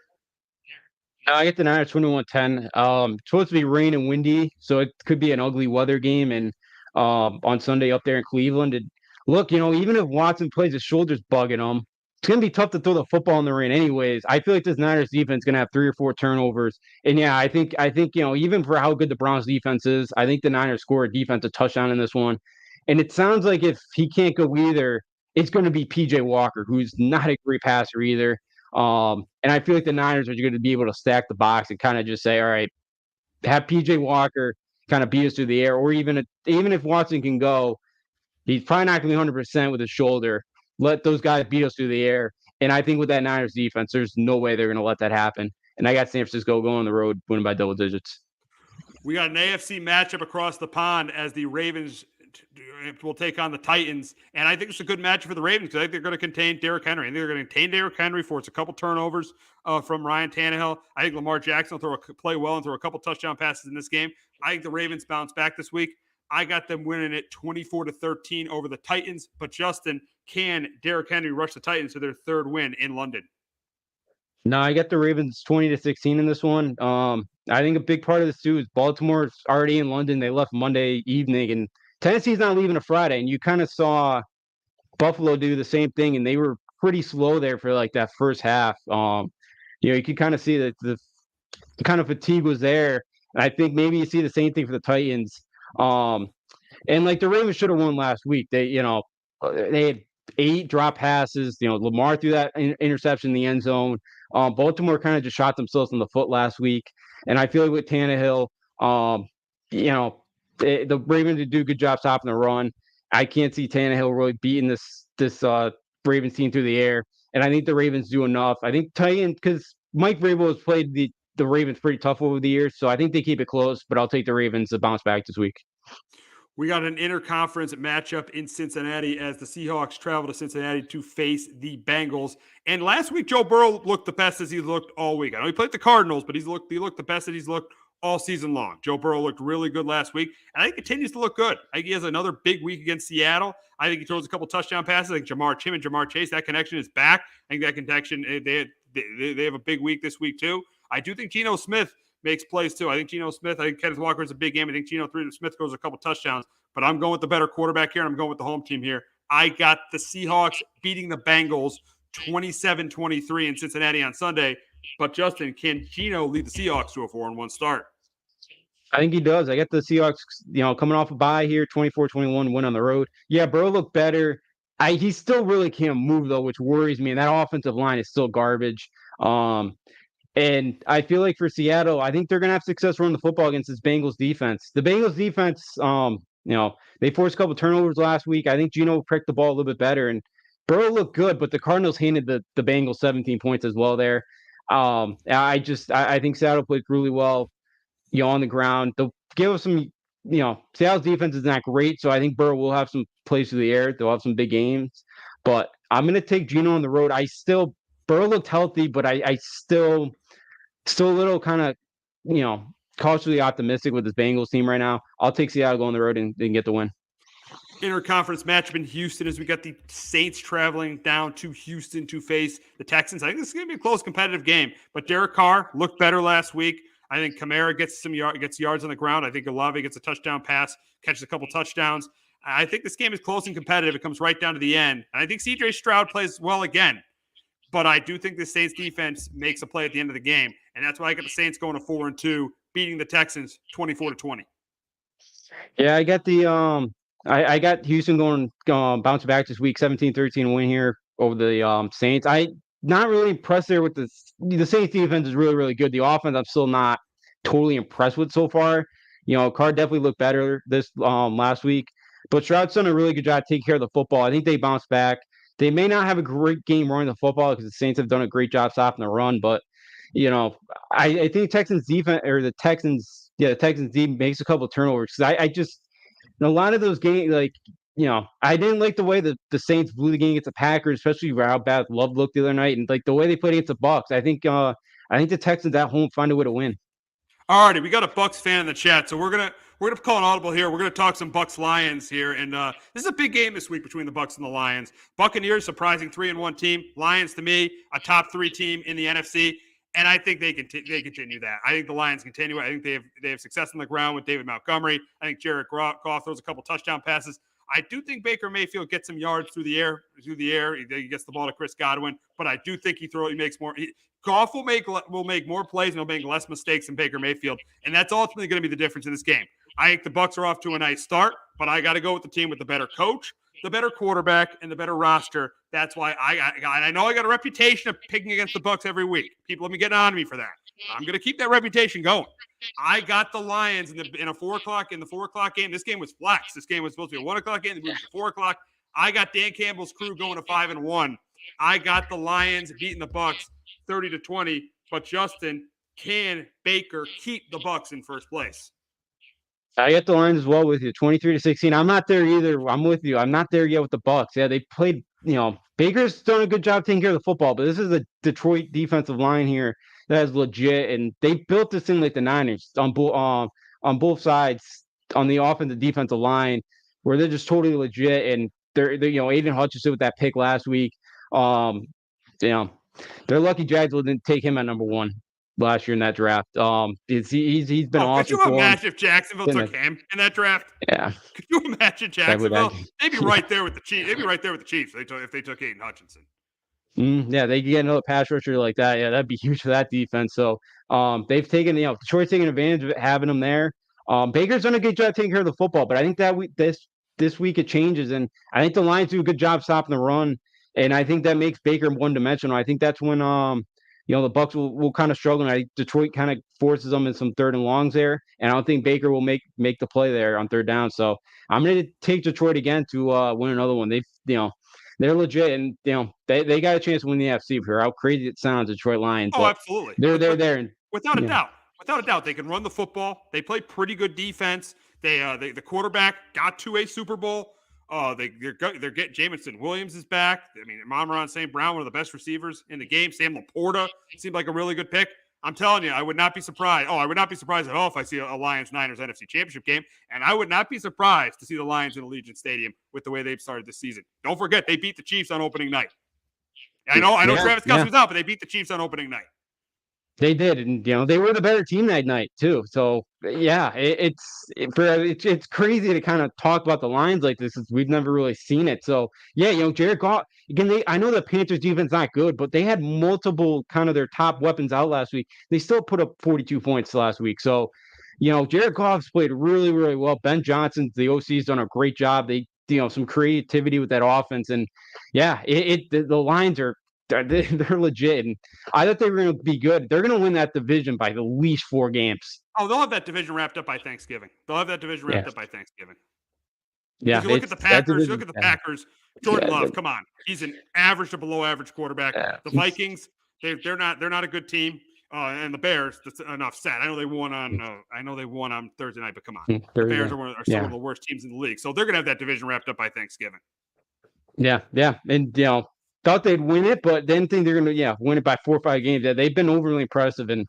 I get the Niners 21-10. It's supposed to be rain and windy, so it could be an ugly weather game. And on Sunday up there in Cleveland, and look, even if Watson plays, his shoulder's bugging him. It's gonna be tough to throw the football in the rain, anyways. I feel like this Niners defense is gonna have 3 or 4 turnovers. And I think even for how good the Browns defense is, I think the Niners score a defensive touchdown in this one. And it sounds like if he can't go either, it's going to be PJ Walker, who's not a great passer either. And I feel like the Niners are going to be able to stack the box and kind of just say, all right, have PJ Walker kind of beat us through the air, or even if Watson can go, he's probably not going to be 100% with his shoulder. Let those guys beat us through the air. And I think with that Niners defense, there's no way they're going to let that happen. And I got San Francisco going on the road, winning by double digits. We got an AFC matchup across the pond as the Ravens will take on the Titans. And I think it's a good matchup for the Ravens because I think they're going to contain Derrick Henry. I think they're going to contain Derrick Henry for a couple turnovers from Ryan Tannehill. I think Lamar Jackson will play well and throw a couple touchdown passes in this game. I think the Ravens bounce back this week. I got them winning it 24-13 over the Titans. But Justin, can Derrick Henry rush the Titans to their third win in London? No, I got the Ravens 20-16 in this one. I think a big part of this too is Baltimore's already in London. They left Monday evening, and Tennessee's not leaving a Friday. And you kind of saw Buffalo do the same thing, and they were pretty slow there for like that first half. You could kind of see that the kind of fatigue was there. And I think maybe you see the same thing for the Titans. And like the Ravens should have won last week. They had 8 drop passes. Lamar threw that interception in the end zone. Baltimore kind of just shot themselves in the foot last week. And I feel like with Tannehill, the Ravens do a good job stopping the run. I can't see Tannehill really beating this Ravens team through the air. And I think the Ravens do enough. I think Titans, because Mike Vrabel has played the Ravens pretty tough over the years, so I think they keep it close, but I'll take the Ravens to bounce back this week. We got an interconference matchup in Cincinnati as the Seahawks travel to Cincinnati to face the Bengals. And last week, Joe Burrow looked the best as he's looked all week. I know he played the Cardinals, but he looked the best that he's looked all season long. Joe Burrow looked really good last week, and I think continues to look good. I think he has another big week against Seattle. I think he throws a couple touchdown passes. I think Jamar Chase, that connection is back. I think that connection, they have a big week this week too. I do think Geno Smith makes plays too. I think Kenneth Walker is a big game. I think Geno Smith goes a couple touchdowns, but I'm going with the better quarterback here, and I'm going with the home team here. I got the Seahawks beating the Bengals 27-23 in Cincinnati on Sunday. But Justin, can Geno lead the Seahawks to a 4-1 start? I think he does. I got the Seahawks, coming off a bye here, 24-21 win on the road. Yeah, Burrow looked better. He still really can't move though, which worries me. And that offensive line is still garbage. And I feel like for Seattle, I think they're going to have success running the football against this Bengals defense. The Bengals defense, they forced a couple turnovers last week. I think Geno pricked the ball a little bit better, and Burrow looked good, but the Cardinals handed the Bengals 17 points as well there. I think Seattle played really well, on the ground. They'll give us some, Seattle's defense is not great, so I think Burrow will have some plays through the air. They'll have some big games, but I'm going to take Geno on the road. Burrow looked healthy, but I still a little kind of, cautiously optimistic with this Bengals team right now. I'll take Seattle go on the road and get the win. Interconference matchup in Houston as we got the Saints traveling down to Houston to face the Texans. I think this is going to be a close competitive game, but Derek Carr looked better last week. I think Kamara gets yards on the ground. I think Olave gets a touchdown pass, catches a couple touchdowns. I think this game is close and competitive. It comes right down to the end. And I think C.J. Stroud plays well again. But I do think the Saints defense makes a play at the end of the game. And that's why I got the Saints going to 4-2, beating the Texans 24-20. Yeah, I got I got Houston going bounce back this week, 17-13 win here over the Saints. I not really impressed there with the Saints defense is really, really good. The offense I'm still not totally impressed with so far. Carr definitely looked better this last week. But Stroud's done a really good job taking care of the football. I think they bounce back. They may not have a great game running the football because the Saints have done a great job stopping the run, but I think Texans defense or the Texans defense makes a couple of turnovers because I just in a lot of those games, I didn't like the way the Saints blew the game against the Packers, especially how bad Love looked the other night, and like the way they played against the Bucs. I think the Texans at home find a way to win. All righty, we got a Bucs fan in the chat, so we're gonna call an audible here. We're gonna talk some Bucs Lions here, and this is a big game this week between the Bucs and the Lions. Buccaneers surprising 3-1 team. Lions to me a top 3 team in the NFC, and I think they continue that. I think the Lions continue. I think they have success on the ground with David Montgomery. I think Jared Goff throws a couple touchdown passes. I do think Baker Mayfield gets some yards through the air. He gets the ball to Chris Godwin, but I do think he makes more. Goff will make more plays and he'll make less mistakes than Baker Mayfield, and that's ultimately going to be the difference in this game. I think the Bucs are off to a nice start, but I got to go with the team with the better coach, the better quarterback and the better roster. That's why I know I got a reputation of picking against the Bucs every week. People have been getting on me for that. I'm going to keep that reputation going. I got the Lions in a 4 o'clock game. This game was flex. This game was supposed to be a 1 o'clock game. They moved it to 4 o'clock. I got Dan Campbell's crew going to 5-1. I got the Lions beating the Bucs 30-20. But Justin, can Baker keep the Bucs in first place? I got the Lions as well with you, 23-16. I'm not there either. I'm with you. I'm not there yet with the Bucs. Yeah, they played. Baker's done a good job taking care of the football, but this is a Detroit defensive line here that is legit, and they built this thing like the Niners on both sides, on the offensive defensive line, where they're just totally legit. And they're Aiden Hutchinson with that pick last week. They're lucky Jacksonville didn't take him at number 1 last year in that draft. He's been awesome. Could you imagine if Jacksonville took him in that draft? Yeah. Could you imagine Jacksonville? They'd be right there with the Chiefs. They'd be right there with the Chiefs if they took Aiden Hutchinson. Yeah, they could get another pass rusher like that. Yeah, that'd be huge for that defense. So, they've taken, Detroit's taking advantage of it, having them there. Baker's done a good job taking care of the football, but I think that this week it changes, and I think the Lions do a good job stopping the run, and I think that makes Baker one-dimensional. I think that's when the Bucs will kind of struggle. And I think Detroit kind of forces them in some 3rd and longs there, and I don't think Baker will make the play there on 3rd down. So I'm going to take Detroit again to win another one. They're legit, and they got a chance to win the NFC for how crazy it sounds. Detroit Lions. Oh, absolutely. They're there. Without a doubt, they can run the football. They play pretty good defense. The quarterback got to a Super Bowl. They're getting Jamison Williams is back. I mean, Amon-Ra St. Brown, one of the best receivers in the game. Sam Laporta seemed like a really good pick. I'm telling you, I would not be surprised. I would not be surprised at all if I see a Lions-Niners NFC Championship game. And I would not be surprised to see the Lions in Allegiant Stadium with the way they've started this season. Don't forget, they beat the Chiefs on opening night. I know Travis Kelce was out, but they beat the Chiefs on opening night. They did, and they were the better team that night too. So yeah, it's crazy to kind of talk about the Lions like this. We've never really seen it. So yeah, Jared Goff again. I know the Panthers defense not good, but they had multiple kind of their top weapons out last week. They still put up 42 points last week. So Jared Goff's played really, really well. Ben Johnson, the OC's done a great job. They some creativity with that offense, and yeah, the Lions are. They're legit, and I thought they were going to be good. They're going to win that division by at least 4 games. Oh, they'll have that division wrapped up by Thanksgiving. Yeah. Yeah, if you look at the Packers. Jordan Love, come on, he's an average to below average quarterback. Yeah. The Vikings, they're not a good team, and the Bears. That's enough said. I know they won on Thursday night, but come on, the Bears are some of the worst teams in the league, so they're going to have that division wrapped up by Thanksgiving. Yeah, and thought they'd win it, but didn't think they're going to win it by 4 or 5 games. Yeah, they've been overly impressive, and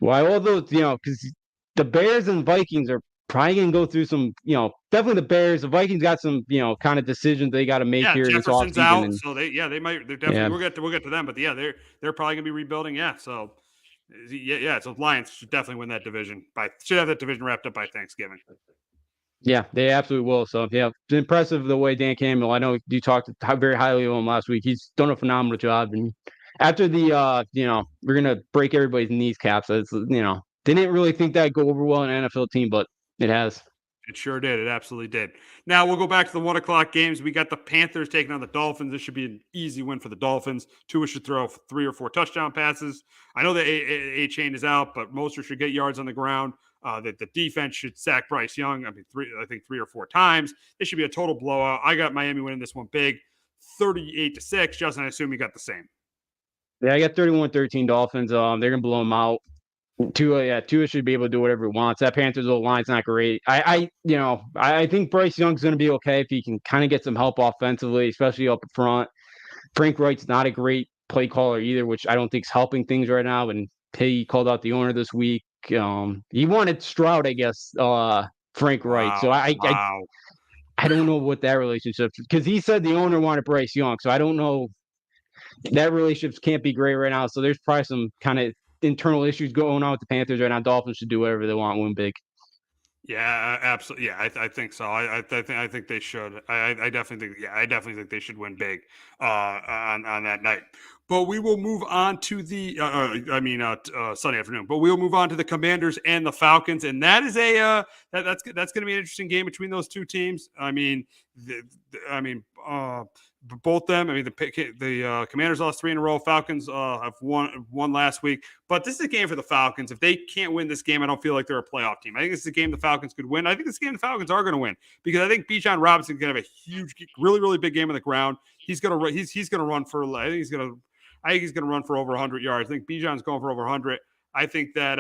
while all those because the Bears and Vikings are probably going to go through some definitely the Bears. The Vikings got some kind of decisions they got to make here this offseason. Out, so they might. They're definitely we'll get to them, but they're probably going to be rebuilding. Yeah, so so Lions should definitely win that division should have that division wrapped up by Thanksgiving. Yeah, they absolutely will. So, yeah, it's impressive the way Dan Campbell, I know you talked very highly of him last week. He's done a phenomenal job. And after the, we're going to break everybody's kneecaps. It's, didn't really think that'd go over well in an NFL team, but it has. It sure did. It absolutely did. Now we'll go back to the 1 o'clock games. We got the Panthers taking on the Dolphins. This should be an easy win for the Dolphins. Tua should throw 3 or 4 touchdown passes. I know the A-chain is out, but Mostert should get yards on the ground. That the defense should sack Bryce Young. I think 3 or 4 times. It should be a total blowout. I got Miami winning this one big, 38-6. Justin, I assume you got the same. Yeah, I got 31-13 Dolphins. They're gonna blow them out. Tua should be able to do whatever he wants. That Panthers old line's not great. I think Bryce Young's gonna be okay if he can kind of get some help offensively, especially up front. Frank Wright's not a great play caller either, which I don't think is helping things right now. And he called out the owner this week. He wanted Stroud, I guess, Frank Wright. Wow, so I don't know what that relationship is, because he said the owner wanted Bryce Young. So I don't know. That relationship can't be great right now. So there's probably some kind of internal issues going on with the Panthers right now. Dolphins should do whatever they want, win big. Yeah, absolutely. Yeah, I think so. I think they should. I definitely think they should win big on that night. But we will move on to the Sunday afternoon. But we'll move on to the Commanders and the Falcons, and that is that's going to be an interesting game between those two teams. I mean, both them. I mean, the Commanders lost 3 in a row. Falcons have won last week. But this is a game for the Falcons. If they can't win this game, I don't feel like they're a playoff team. I think this is a game the Falcons could win. I think this game the Falcons are going to win because I think Bijan Robinson's going to have a huge, really, really big game on the ground. He's going to run for. I think he's going to run for over 100 yards. I think Bijan's going for over 100. I think that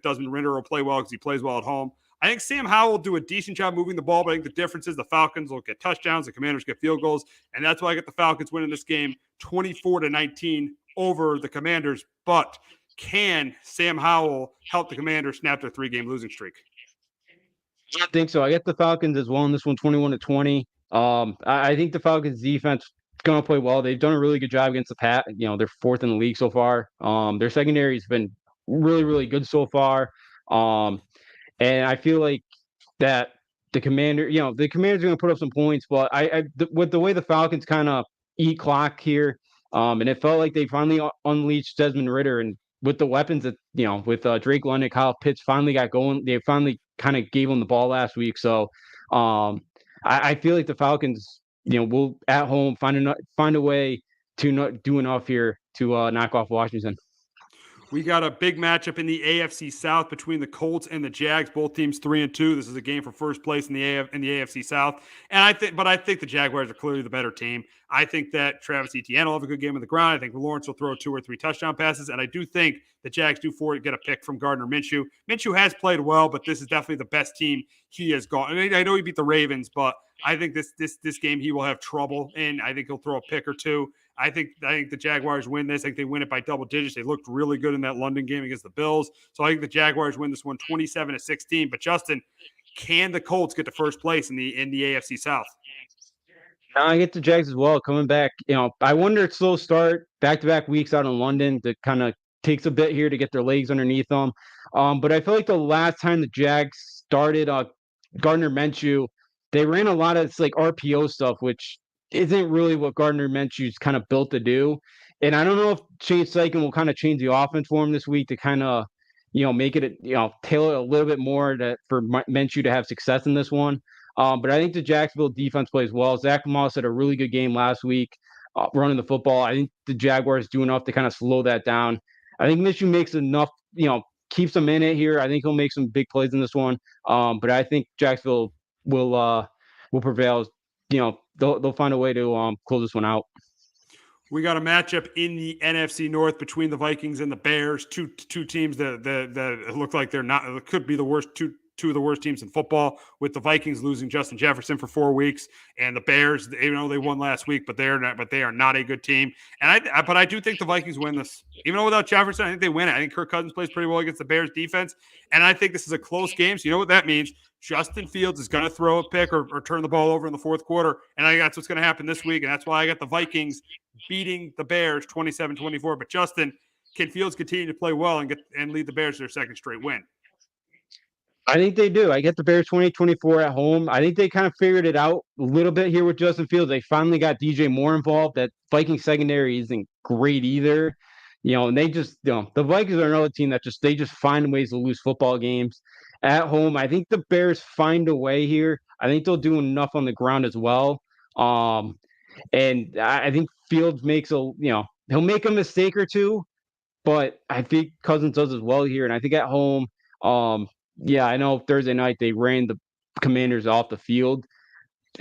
Desmond Ridder will play well because he plays well at home. I think Sam Howell will do a decent job moving the ball, but I think the difference is the Falcons will get touchdowns, the Commanders get field goals, and that's why I get the Falcons winning this game 24-19 over the Commanders. But can Sam Howell help the Commanders snap their 3-game losing streak? I think so. I get the Falcons as well in this one, 21-20. I think the Falcons defense is going to play well. They've done a really good job against the Pat. They're 4th in the league so far. Their secondary has been really, really good so far. And I feel like that the Commanders are going to put up some points, but with the way the Falcons kind of eat clock here, and it felt like they finally unleashed Desmond Ridder, and with the weapons that with Drake London, Kyle Pitts finally got going. They finally kind of gave him the ball last week, so I feel like the Falcons, will at home find a way to not do enough here to knock off Washington. We got a big matchup in the AFC South between the Colts and the Jags. Both teams 3-2. This is a game for first place in the AFC South. And I think the Jaguars are clearly the better team. I think that Travis Etienne will have a good game on the ground. I think Lawrence will throw 2 or 3 touchdown passes. And I do think the Jags do get a pick from Gardner Minshew. Minshew has played well, but this is definitely the best team he has gone. I know he beat the Ravens, but I think this game he will have trouble in. I think he'll throw a pick or 2. I think the Jaguars win this. I think they win it by double digits. They looked really good in that London game against the Bills. So I think the Jaguars win this one 27-16. But Justin, can the Colts get to first place in the AFC South? No, I get the Jags as well coming back. I wonder, it's slow start, back-to-back weeks out in London that kind of takes a bit here to get their legs underneath them. But I feel like the last time the Jags started Gardner Minshew, they ran a lot of RPO stuff, which isn't really what Gardner Minshew's kind of built to do. And I don't know if Shane Steichen will kind of change the offense for him this week to kind of, make it, tailor a little bit more for Minshew to have success in this one. But I think the Jacksonville defense plays well. Zach Moss had a really good game last week running the football. I think the Jaguars do enough to kind of slow that down. I think Minshew makes enough, keeps them in it here. I think he'll make some big plays in this one. But I think Jacksonville will prevail. They'll find a way to close this one out. We got a matchup in the NFC North between the Vikings and the Bears. Two teams that look like they're not, could be the worst two of the worst teams in football, with the Vikings losing Justin Jefferson for 4 weeks, and the Bears, even though they won last week, but they are not a good team. And I do think the Vikings win this, even though without Jefferson, I think they win it. I think Kirk Cousins plays pretty well against the Bears defense, and I think this is a close game. So you know what that means? Justin Fields is going to throw a pick or turn the ball over in the fourth quarter, and I think that's what's going to happen this week, and that's why I got the Vikings beating the Bears 27-24. But Justin, can Fields continue to play well and lead the Bears to their second straight win? I think they do. I get the Bears 20-24 at home. I think they kind of figured it out a little bit here with Justin Fields. They finally got DJ Moore involved. That Viking secondary isn't great either. And they just, the Vikings are another team that they just find ways to lose football games at home. I think the Bears find a way here. I think they'll do enough on the ground as well. And I think Fields makes he'll make a mistake or two, but I think Cousins does as well here. And I think at home, yeah, I know Thursday night they ran the Commanders off the field.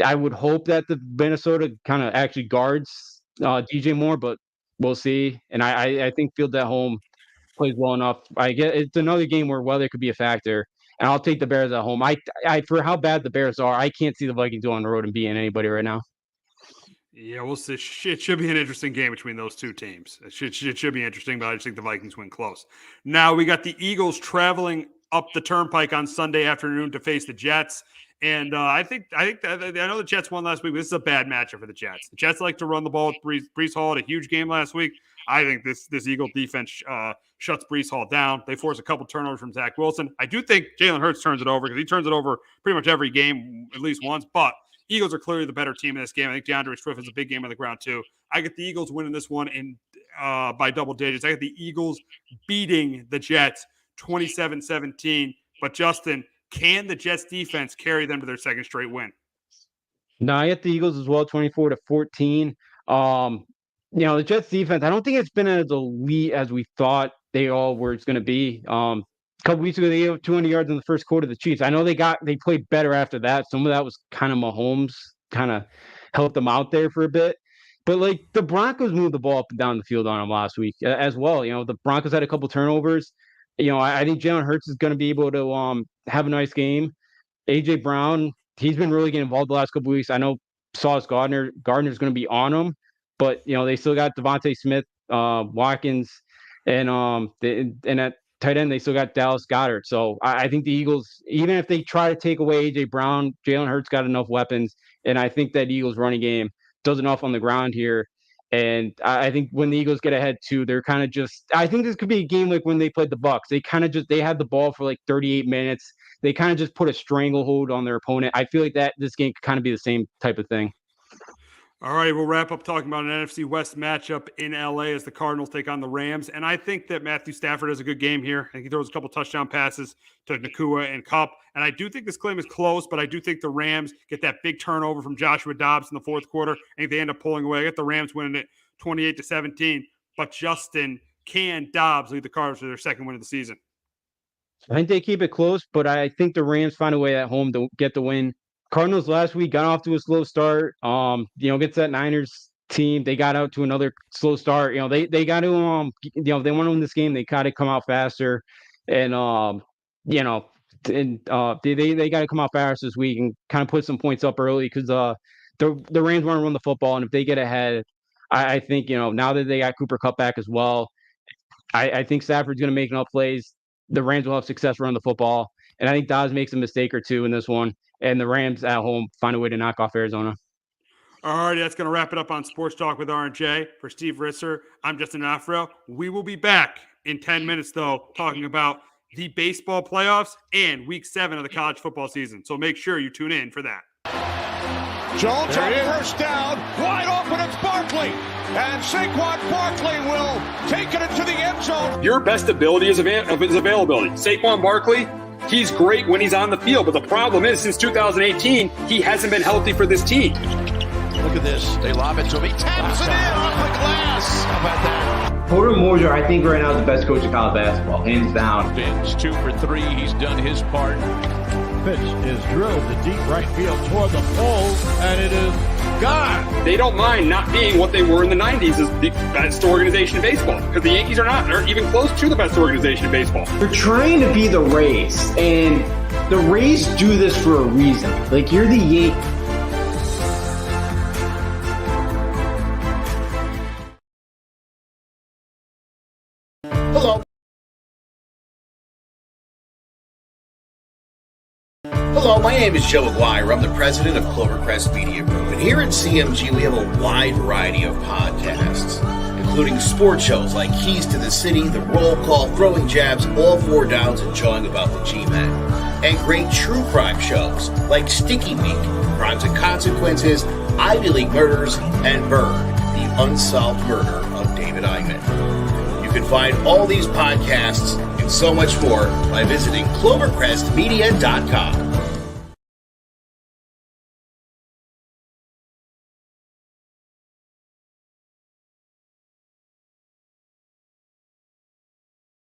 I would hope that the Minnesota kind of actually guards DJ Moore, but we'll see. And I think Fields at home plays well enough. I get it's another game where weather could be a factor, and I'll take the Bears at home. I for how bad the Bears are, I can't see the Vikings go on the road and beating anybody right now. Yeah, we'll see. It should be an interesting game between those two teams. It should be interesting, but I just think the Vikings win close. Now we got the Eagles traveling up the turnpike on Sunday afternoon to face the Jets. And I know the Jets won last week, but this is a bad matchup for the Jets. The Jets like to run the ball with Breece Hall. Had a huge game last week. I think this Eagle defense shuts Breece Hall down. They force a couple turnovers from Zach Wilson. I do think Jalen Hurts turns it over because he turns it over pretty much every game at least once. But Eagles are clearly the better team in this game. I think DeAndre Swift has a big game on the ground too. I get the Eagles winning this one by double digits. I get the Eagles beating the Jets 27-17. But Justin, can the Jets defense carry them to their second straight win? No, I get the Eagles as well, 24-14. The Jets defense, I don't think it's been as elite as we thought they all were going to be. A couple weeks ago, they gave up 200 yards in the first quarter to the Chiefs. I know they played better after that. Some of that was kind of Mahomes kind of helped them out there for a bit. But like the Broncos moved the ball up and down the field on them last week as well. The Broncos had a couple turnovers. I think Jalen Hurts is going to be able to have a nice game. AJ Brown, he's been really getting involved the last couple weeks. I know Sauce Gardner's going to be on him, but they still got Devontae Smith, Watkins, and at tight end they still got Dallas Goedert. So I think the Eagles, even if they try to take away AJ Brown, Jalen Hurts got enough weapons, and I think that Eagles running game does enough on the ground here. And I think when the Eagles get ahead too, they're kind of just. I think this could be a game like when they played the Bucs. They had the ball for like 38 minutes. They kind of just put a stranglehold on their opponent. I feel like this game could kind of be the same type of thing. All right, we'll wrap up talking about an NFC West matchup in LA as the Cardinals take on the Rams. And I think that Matthew Stafford has a good game here. I think he throws a couple touchdown passes to Nakua and Kupp. And I do think this claim is close, but I do think the Rams get that big turnover from Joshua Dobbs in the fourth quarter. I think they end up pulling away. I get the Rams winning it 28-17. But Justin, can Dobbs lead the Cardinals to their second win of the season? I think they keep it close, but I think the Rams find a way at home to get the win. Cardinals last week got off to a slow start. Gets that Niners team. They got out to another slow start. They got to they want to win this game. They got to come out faster, and they got to come out fast this week and kind of put some points up early because the Rams want to run the football, and if they get ahead, I think now that they got Cooper Kupp back as well, I think Stafford's going to make enough plays. The Rams will have success running the football, and I think Dobbs makes a mistake or two in this one. And the Rams at home find a way to knock off Arizona. All right, that's going to wrap it up on Sports Talk with R&J. For Steve Risser, I'm Justin Afro. We will be back in 10 minutes, though, talking about the baseball playoffs and Week 7 of the college football season. So make sure you tune in for that. Jones on first down, wide open, it's Barkley. And Saquon Barkley will take it into the end zone. Your best ability is availability. Saquon Barkley, he's great when he's on the field, but the problem is since 2018, he hasn't been healthy for this team. Look at this. They lob it to him. He taps it in off the glass. How about that? Porter Moser, I think right now is the best coach of college basketball, hands down. Vince 2 for 3. He's done his part. Pitch is drilled to deep right field toward the pole, and it is gone. They don't mind not being what they were in the 90s as the best organization in baseball, because the Yankees are not. They're even close to the best organization in baseball. You're trying to be the Rays, and the Rays do this for a reason. Like, you're the Yankees. Hello, my name is Joe Aguirre. I'm the president of Clovercrest Media Group. And here at CMG, we have a wide variety of podcasts, including sports shows like Keys to the City, The Roll Call, Throwing Jabs, All Four Downs, and Jawing About the G-Men. And great true crime shows like Sticky Week, Crimes and Consequences, Ivy League Murders, and Bird, the unsolved murder of David Eichmann. You can find all these podcasts and so much more by visiting clovercrestmedia.com.